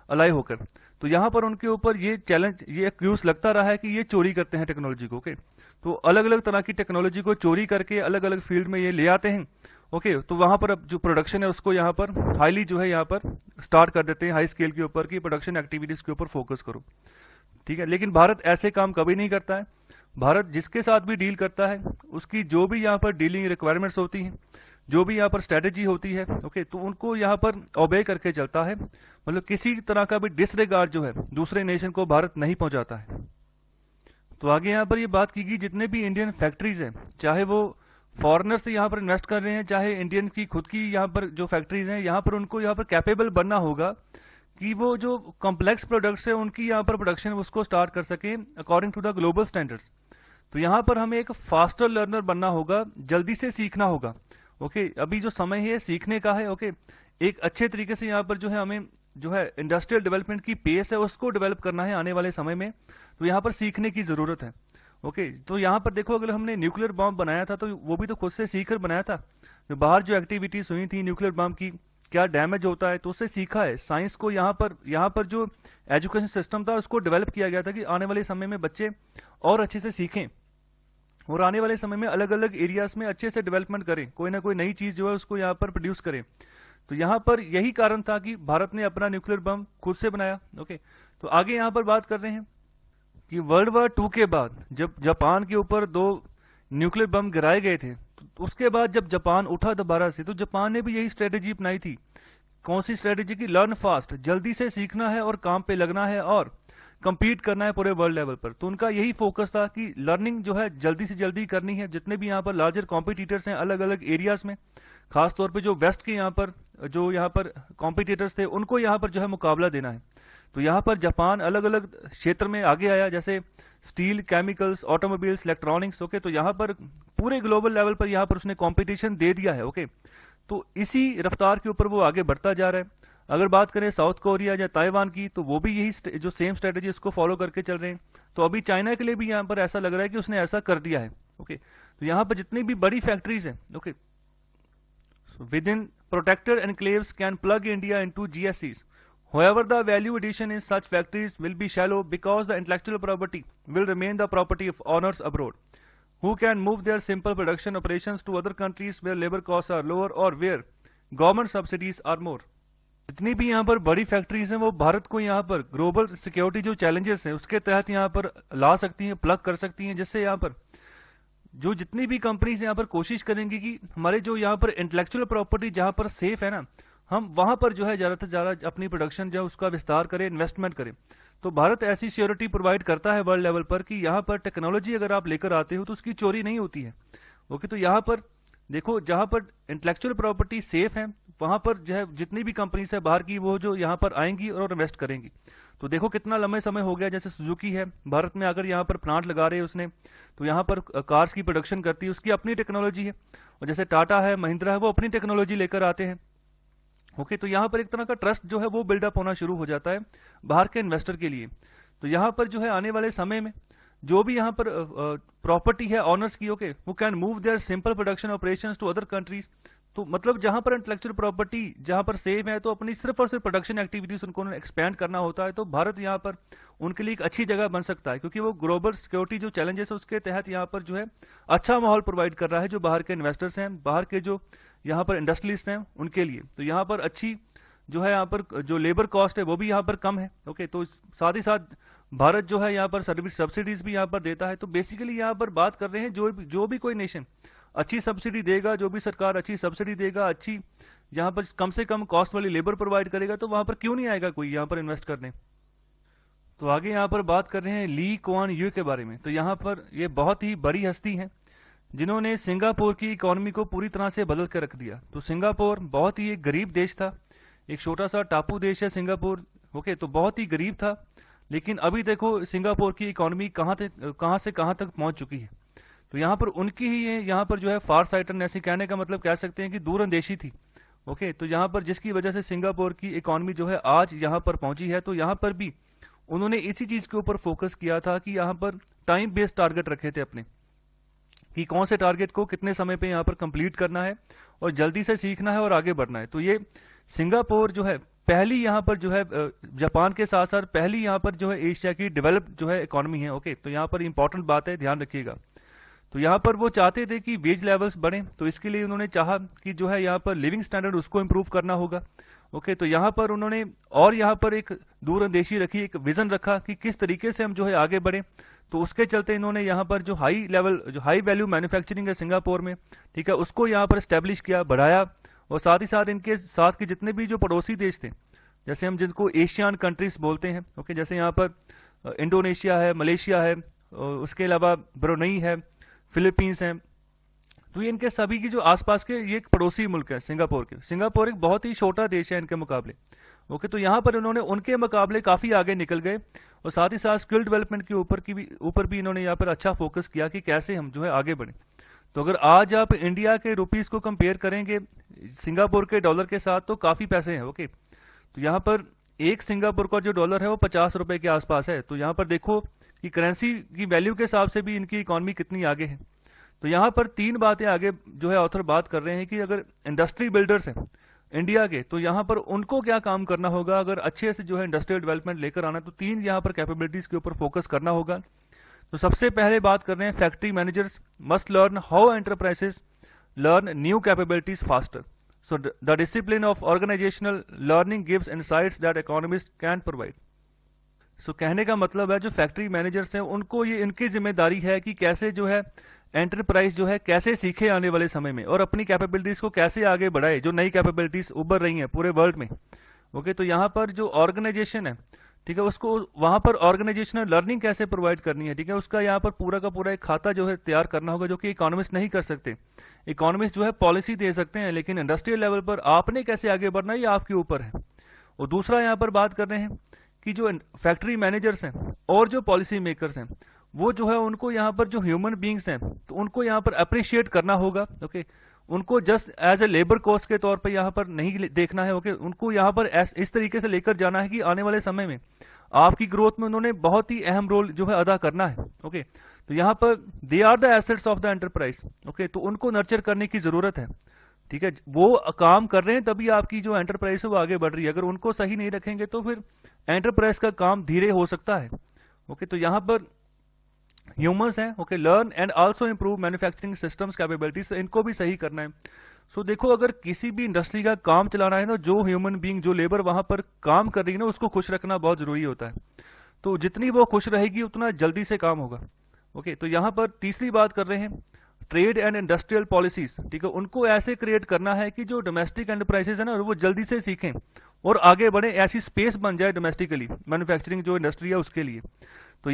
B: अलाई होकर। तो यहाँ पर उनके ऊपर ये चैलेंज, ये एक्यूज लगता रहा है कि ये चोरी करते हैं टेक्नोलॉजी को। ओके, तो अलग अलग तरह की टेक्नोलॉजी को चोरी करके अलग अलग फील्ड में ये ले आते हैं। ओके, तो वहां पर अब जो प्रोडक्शन है उसको यहाँ पर हाईली जो है यहाँ पर स्टार्ट कर देते हैं, हाई स्केल के ऊपर की प्रोडक्शन एक्टिविटीज के ऊपर फोकस करो, ठीक है। लेकिन भारत ऐसे काम कभी नहीं करता है। भारत जिसके साथ भी डील करता है उसकी जो भी यहाँ पर डीलिंग रिक्वायरमेंट्स होती हैं, जो भी यहाँ पर स्ट्रेटेजी होती है, ओके, तो उनको यहाँ पर ओबे करके चलता है। मतलब किसी तरह का भी डिसरिगार्ड जो है दूसरे नेशन को भारत नहीं पहुंचाता है। तो आगे यहाँ पर ये बात की गई, जितने भी इंडियन फैक्ट्रीज हैं, चाहे वो फॉरेनर से यहाँ पर इन्वेस्ट कर रहे हैं, चाहे इंडियन की खुद की यहाँ पर जो फैक्ट्रीज हैं, यहाँ पर उनको यहाँ पर कैपेबल बनना होगा कि वो जो कॉम्प्लेक्स प्रोडक्ट्स है उनकी यहाँ पर प्रोडक्शन उसको स्टार्ट कर सके according to the global standards. तो यहाँ पर हमें एक फास्टर लर्नर बनना होगा, जल्दी से सीखना होगा। ओके, अभी जो समय है सीखने का है। ओके, एक अच्छे तरीके से यहाँ पर जो है हमें जो है इंडस्ट्रियल डेवलपमेंट की पेस है उसको डेवलप करना है आने वाले समय में, तो यहाँ पर सीखने की जरूरत है। ओके, तो यहाँ पर देखो, अगर हमने न्यूक्लियर बॉम्ब बनाया था तो वो भी तो खुद से सीख कर बनाया था। जो बाहर जो एक्टिविटीज हुई थी न्यूक्लियर बॉम्ब की, क्या डैमेज होता है, तो उससे सीखा है। साइंस को यहाँ पर जो एजुकेशन सिस्टम था उसको डेवलप किया गया था कि आने वाले समय में बच्चे और अच्छे से सीखें और आने वाले समय में अलग अलग एरियाज में अच्छे से डेवलपमेंट करें, कोई ना कोई नई चीज जो है उसको यहाँ पर प्रोड्यूस करें। तो यहाँ पर यही कारण था कि भारत ने अपना न्यूक्लियर बम खुद से बनाया। ओके, तो आगे यहाँ पर बात कर रहे हैं कि वर्ल्ड वॉर 2 के बाद जब जापान के ऊपर 2 न्यूक्लियर बम गिराए गए थे, तो उसके बाद जब जापान उठा दोबारा से, तो जापान ने भी यही स्ट्रेटेजी अपनाई थी। कौन सी स्ट्रेटेजी की? लर्न फास्ट, जल्दी से सीखना है और काम पे लगना है और कंपीट करना है पूरे वर्ल्ड लेवल पर। तो उनका यही फोकस था कि लर्निंग जो है जल्दी से जल्दी करनी है। जितने भी यहाँ पर लार्जर कॉम्पिटिटर्स हैं अलग अलग एरियाज में, खासतौर पे जो वेस्ट के यहाँ पर कॉम्पिटिटर्स थे, उनको यहाँ पर जो है मुकाबला देना है। तो यहाँ पर जापान अलग अलग क्षेत्र में आगे आया, जैसे steel, chemicals, automobiles, electronics. Okay, तो यहाँ पर पूरे ग्लोबल लेवल पर यहाँ पर उसने कंपटीशन दे दिया है। ओके, तो इसी रफ्तार के ऊपर वो आगे बढ़ता जा रहा है। अगर बात करें साउथ कोरिया या ताइवान की, तो वो भी यही जो सेम स्ट्रेटेजी उसको फॉलो करके चल रहे हैं। तो अभी चाइना के लिए भी यहाँ पर ऐसा लग रहा है कि उसने ऐसा कर दिया है। ओके, तो यहाँ पर जितनी भी बड़ी फैक्ट्रीज हैं, okay, with in protected enclaves can plug India into जीएससीज. However, the value addition in such factories will be shallow because the intellectual property will remain the property of owners abroad, who can move their simple production operations to other countries where labor costs are lower or where government subsidies are more. जितनी भी यहाँ पर बड़ी factories हैं वो भारत को यहाँ पर ग्लोबल सिक्योरिटी जो चैलेंजेस हैं उसके तहत यहाँ पर ला सकती हैं, प्लग कर सकती हैं, जिससे यहाँ पर जो जितनी भी कंपनीज यहाँ पर कोशिश करेंगी कि हमारे जो यहाँ पर इंटेलेक्चुअल प्रॉपर्टी जहाँ पर सेफ है ना, हम वहां पर जो है ज्यादा से ज्यादा अपनी प्रोडक्शन जो है उसका विस्तार करें, इन्वेस्टमेंट करें। तो भारत ऐसी श्योरिटी प्रोवाइड करता है वर्ल्ड लेवल पर कि यहाँ पर टेक्नोलॉजी अगर आप लेकर आते हो तो उसकी चोरी नहीं होती है। ओके, तो यहाँ पर देखो जहां पर इंटेलेक्चुअल प्रॉपर्टी सेफ है वहां पर जो है जितनी भी कंपनीज है बाहर की वो जो यहाँ पर आएंगी और इन्वेस्ट करेंगी। तो देखो कितना लंबे समय हो गया, जैसे सुजुकी है भारत में अगर यहाँ पर प्लांट लगा रहे हैं उसने, तो यहाँ पर कार्स की प्रोडक्शन करती है, उसकी अपनी टेक्नोलॉजी है। और जैसे टाटा है, महिंद्रा है, वो अपनी टेक्नोलॉजी लेकर आते हैं। ओके, तो यहाँ पर एक तरह का ट्रस्ट जो है वो बिल्डअप होना शुरू हो जाता है बाहर के इन्वेस्टर के लिए। तो यहाँ पर जो है आने वाले समय में जो भी यहाँ पर प्रॉपर्टी है ऑनर्स की, ओके, वो can move their simple production operations to other countries. तो मतलब जहां पर इंटेलेक्चुअल प्रॉपर्टी जहां पर सेम है, तो अपनी सिर्फ और सिर्फ प्रोडक्शन एक्टिविटीज उनको एक्सपैंड करना होता है, तो भारत यहाँ पर उनके लिए एक अच्छी जगह बन सकता है, क्योंकि वो ग्लोबल सिक्योरिटी जो चैलेंजेस है उसके तहत यहाँ पर जो है अच्छा माहौल प्रोवाइड कर रहा है जो बाहर के इन्वेस्टर्स हैं, बाहर के जो यहाँ पर इंडस्ट्रियलिस्ट हैं उनके लिए। तो यहाँ पर अच्छी जो है यहाँ पर जो लेबर कॉस्ट है वो भी यहाँ पर कम है, ओके। तो साथ ही साथ भारत जो है यहाँ पर सर्विस सब्सिडीज भी यहाँ पर देता है। तो बेसिकली यहाँ पर बात कर रहे हैं जो भी कोई नेशन अच्छी सब्सिडी देगा, जो भी सरकार अच्छी सब्सिडी देगा, अच्छी यहाँ पर कम से कम कॉस्ट वाली लेबर प्रोवाइड करेगा, तो वहां पर क्यों नहीं आएगा कोई यहाँ पर इन्वेस्ट करने। तो आगे यहाँ पर बात कर रहे हैं ली कुआन यू के बारे में। तो यहाँ पर ये बहुत ही बड़ी हस्ती है जिन्होंने सिंगापुर की इकोनॉमी को पूरी तरह से बदल कर रख दिया। तो सिंगापुर बहुत ही एक गरीब देश था, एक छोटा सा टापू देश है सिंगापुर, ओके। तो बहुत ही गरीब था, लेकिन अभी देखो सिंगापुर की इकोनॉमी कहाँ से कहाँ तक पहुंच चुकी है। तो यहाँ पर उनकी ही यहाँ पर जो है फार साइटरनेस, कहने का मतलब कह सकते हैं कि दूरअंदेशी थी, ओके। तो यहाँ पर जिसकी वजह से सिंगापुर की इकोनॉमी जो है आज यहाँ पर पहुंची है। तो यहाँ पर भी उन्होंने इसी चीज के ऊपर फोकस किया था कि यहाँ पर टाइम बेस्ड टारगेट रखे थे अपने, कि कौन से टारगेट को कितने समय पे यहाँ पर कंप्लीट करना है और जल्दी से सीखना है और आगे बढ़ना है। तो ये सिंगापुर जो है पहली यहाँ पर जो है जापान के साथ साथ पहली यहाँ पर जो है एशिया की डेवलप्ड जो है इकोनॉमी है, ओके। तो यहाँ पर इंपॉर्टेंट बात है, ध्यान रखिएगा। तो यहाँ पर वो चाहते थे कि वेज लेवल्स बढ़े, तो इसके लिए उन्होंने चाहा कि जो है यहाँ पर लिविंग स्टैंडर्ड उसको इम्प्रूव करना होगा, ओके। तो यहाँ पर उन्होंने और यहाँ पर एक दूरअंदेशी रखी, एक विजन रखा कि किस तरीके से हम जो है आगे बढ़े। तो उसके चलते इन्होंने यहाँ पर जो हाई वैल्यू मैन्युफैक्चरिंग है सिंगापुर में, ठीक है, उसको यहाँ पर स्टैब्लिश किया, बढ़ाया। और साथ ही साथ इनके साथ के जितने भी जो पड़ोसी देश थे, जैसे हम जिनको एशियन कंट्रीज बोलते हैं, ओके, जैसे यहाँ पर इंडोनेशिया है, मलेशिया है, उसके अलावा ब्रुनेई है, फिलीपींस हैं। तो ये इनके सभी की जो आसपास के ये एक पड़ोसी मुल्क है सिंगापुर के। सिंगापुर एक बहुत ही छोटा देश है इनके मुकाबले, ओके। तो यहाँ पर इन्होंने उनके मुकाबले काफी आगे निकल गए, और साथ ही साथ स्किल डेवलपमेंट के ऊपर भी इन्होंने यहाँ पर अच्छा फोकस किया कि कैसे हम जो है आगे बढ़े। तो अगर आज आप इंडिया के रुपीस को कंपेयर करेंगे सिंगापुर के डॉलर के साथ, तो काफी पैसे हैं, ओके। तो यहाँ पर एक सिंगापुर का जो डॉलर है वो 50 रुपए के आसपास है। तो यहाँ पर देखो कि करेंसी की वैल्यू के हिसाब से भी इनकी इकोनॉमी कितनी आगे है। तो यहाँ पर तीन बातें आगे जो है ऑथर बात कर रहे हैं कि अगर इंडस्ट्री बिल्डर्स हैं इंडिया के, तो यहाँ पर उनको क्या काम करना होगा अगर अच्छे से जो है इंडस्ट्रियल डेवलपमेंट लेकर आना। तो तीन यहाँ पर कैपेबिलिटीज के ऊपर फोकस करना होगा। तो सबसे पहले बात कर रहे हैं factory managers must learn how enterprises learn new capabilities faster. So the discipline of organizational learning gives insights that economists can't provide. So कहने का मतलब है जो फैक्ट्री मैनेजर्स हैं उनको ये इनकी जिम्मेदारी है कि कैसे जो है एंटरप्राइज जो है कैसे सीखे आने वाले समय में और अपनी कैपेबिलिटीज को कैसे आगे बढ़ाए, जो नई कैपेबिलिटीज उभर रही हैं पूरे वर्ल्ड में, ओके। तो यहाँ पर जो ऑर्गेनाइजेशन है, ठीक है, उसको वहां पर ऑर्गेनाइजेशनल लर्निंग कैसे प्रोवाइड करनी है, ठीक है, उसका यहाँ पर पूरा का पूरा एक खाता जो है तैयार करना होगा, जो कि इकोनॉमिस्ट नहीं कर सकते। इकोनॉमिस्ट जो है पॉलिसी दे सकते हैं, लेकिन इंडस्ट्रियल लेवल पर आपने कैसे आगे बढ़ना है ये आपके ऊपर है। और दूसरा यहाँ पर बात कर रहे हैं कि जो फैक्ट्री मैनेजर्स हैं और जो पॉलिसी मेकर्स हैं वो जो है उनको यहाँ पर जो ह्यूमन बींग्स हैं तो उनको यहाँ पर अप्रिशिएट करना होगा, ओके। उनको just as a labour cost के तौर पे यहाँ पर नहीं देखना है, ओके। उनको यहाँ पर इस तरीके से लेकर जाना है कि आने वाले समय में आपकी ग्रोथ में उन्होंने बहुत ही अहम रोल जो है अदा करना है, ओके। तो यहाँ पर they are the assets of the enterprise, okay. तो उनको नर्चर करने की जरूरत है, ठीक है। वो काम कर रहे हैं तभी आपकी जो एंटरप्राइज है वो आगे बढ़ रही है। अगर उनको सही नहीं रखेंगे तो फिर एंटरप्राइज का काम धीरे हो सकता है, ओके। तो यहाँ पर ह्यूमंस हैं, okay, learn and also improve manufacturing systems capabilities, इनको भी सही करना है। सो देखो अगर किसी भी इंडस्ट्री का काम चलाना है ना, जो ह्यूमन बीइंग जो लेबर वहां पर काम कर रही है ना उसको खुश रखना बहुत जरूरी होता है। तो जितनी वो खुश रहेगी उतना जल्दी से काम होगा, ओके। तो यहाँ पर तीसरी बात कर रहे हैं ट्रेड एंड इंडस्ट्रियल पॉलिसीज, ठीक है, उनको ऐसे क्रिएट करना है कि जो डोमेस्टिक एंटरप्राइजेस है ना वो जल्दी से सीखें और आगे बढ़े, ऐसी स्पेस बन जाए डोमेस्टिकली मैन्युफैक्चरिंग जो इंडस्ट्री है उसके लिए। तो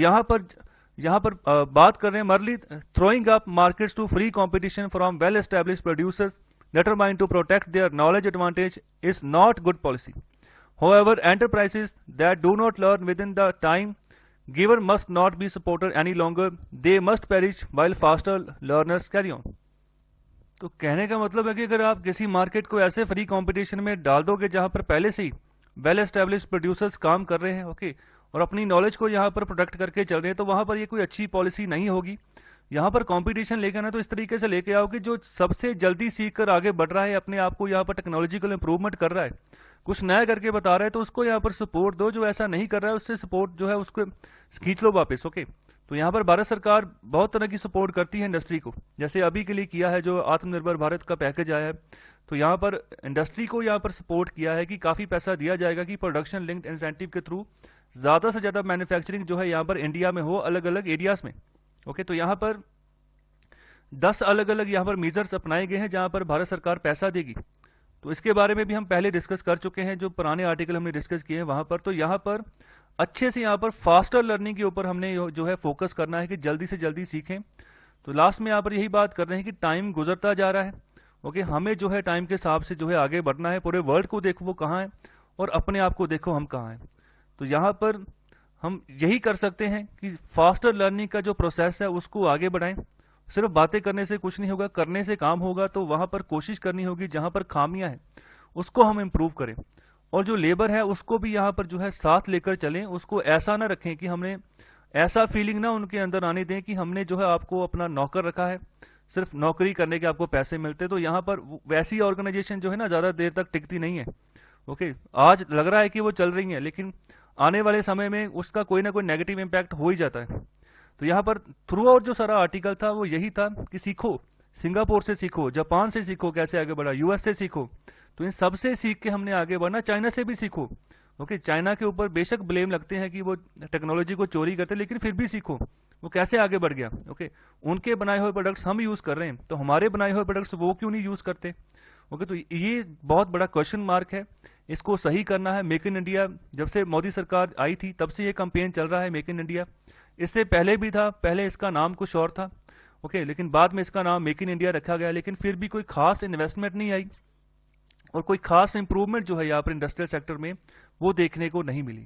B: यहाँ पर बात कर रहे हैं merely throwing up markets to free competition from well established producers determined to protect their knowledge advantage is not good policy. However, enterprises that do not learn within the time given must not be supported any longer. They must perish while faster learners carry on. तो कहने का मतलब है कि अगर आप किसी market को ऐसे फ्री कंपटीशन में डाल दोगे जहां पर पहले से ही वेल एस्टेब्लिश्ड प्रोड्यूसर्स काम कर रहे हैं, ओके,
C: और अपनी नॉलेज को यहाँ पर प्रोटेक्ट करके चल रहे हैं, तो वहाँ पर ये कोई अच्छी पॉलिसी नहीं होगी। यहाँ पर कंपटीशन लेकर ना तो इस तरीके से लेके आओ कि जो सबसे जल्दी सीख कर आगे बढ़ रहा है, अपने आप को यहाँ पर टेक्नोलॉजिकल इंप्रूवमेंट कर रहा है, कुछ नया करके बता रहा है, तो उसको यहाँ पर सपोर्ट दो। जो ऐसा नहीं कर रहा है उससे सपोर्ट जो है उसको खींच लो वापस। ओके, तो यहाँ पर भारत सरकार बहुत तरह की सपोर्ट करती है इंडस्ट्री को, जैसे अभी के लिए किया है जो आत्मनिर्भर भारत का पैकेज आया है, तो यहाँ पर इंडस्ट्री को यहाँ पर सपोर्ट किया है कि काफ़ी पैसा दिया जाएगा कि प्रोडक्शन लिंक्ड इंसेंटिव के थ्रू ज़्यादा से ज़्यादा मैन्युफैक्चरिंग जो है यहाँ पर इंडिया में हो, अलग अलग एरियाज में। ओके, तो यहाँ पर 10 अलग अलग यहाँ पर मेजर्स अपनाए गए हैं जहाँ पर भारत सरकार पैसा देगी। तो इसके बारे में भी हम पहले डिस्कस कर चुके हैं, जो पुराने आर्टिकल हमने डिस्कस किए हैं वहाँ पर। तो यहाँ पर अच्छे से यहाँ पर फास्टर लर्निंग के ऊपर हमने जो है फोकस करना है कि जल्दी से जल्दी सीखें। तो लास्ट में यहाँ पर यही बात कर रहे हैं कि टाइम गुजरता जा रहा है। ओके, हमें जो है टाइम के हिसाब से जो है आगे बढ़ना है। पूरे वर्ल्ड को देखो वो कहाँ है और अपने आप को देखो हम कहाँ हैं। तो यहाँ पर हम यही कर सकते हैं कि फास्टर लर्निंग का जो प्रोसेस है उसको आगे बढ़ाएं। सिर्फ बातें करने से कुछ नहीं होगा, करने से काम होगा। तो वहां पर कोशिश करनी होगी जहां पर खामियां हैं उसको हम इम्प्रूव करें, और जो लेबर है उसको भी यहाँ पर जो है साथ लेकर चलें। उसको ऐसा ना रखें कि हमने ऐसा फीलिंग ना उनके अंदर आने दें कि हमने जो है आपको अपना नौकर रखा है, सिर्फ नौकरी करने के आपको पैसे मिलते। तो यहाँ पर वैसी ऑर्गेनाइजेशन जो है ना ज्यादा देर तक टिकती नहीं है। ओके, आज लग रहा है कि वो चल रही है, लेकिन आने वाले समय में उसका कोई ना कोई नेगेटिव इम्पैक्ट हो ही जाता है। तो यहाँ पर थ्रू आउट जो सारा आर्टिकल था वो यही था कि सीखो, सिंगापुर से सीखो, जापान से सीखो कैसे आगे बढ़ा, यूएस से सीखो। तो इन सब से सीख के हमने आगे बढ़ना, चाइना से भी सीखो। ओके, चाइना के ऊपर बेशक ब्लेम लगते हैं कि वो टेक्नोलॉजी को चोरी करते, लेकिन फिर भी सीखो वो कैसे आगे बढ़ गया। ओके, उनके बनाए हुए प्रोडक्ट्स हम यूज कर रहे हैं, तो हमारे बनाए हुए प्रोडक्ट्स वो क्यों नहीं यूज करते। ओके, तो ये बहुत बड़ा क्वेश्चन मार्क है, इसको सही करना है। मेक इन इंडिया जब से मोदी सरकार आई थी तब से ये कैंपेन चल रहा है, मेक इन इंडिया। इससे पहले भी था, पहले इसका नाम कुछ और था। ओके, लेकिन बाद में इसका नाम मेक इन इंडिया रखा गया, लेकिन फिर भी कोई खास इन्वेस्टमेंट नहीं आई और कोई खास इंप्रूवमेंट जो है यहाँ पर इंडस्ट्रियल सेक्टर में वो देखने को नहीं मिली।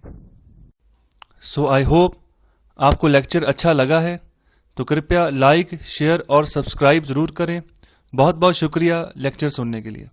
A: सो आई होप आपको लेक्चर अच्छा लगा है, तो कृपया लाइक, शेयर और सब्सक्राइब जरूर करें। बहुत बहुत शुक्रिया लेक्चर सुनने के लिए।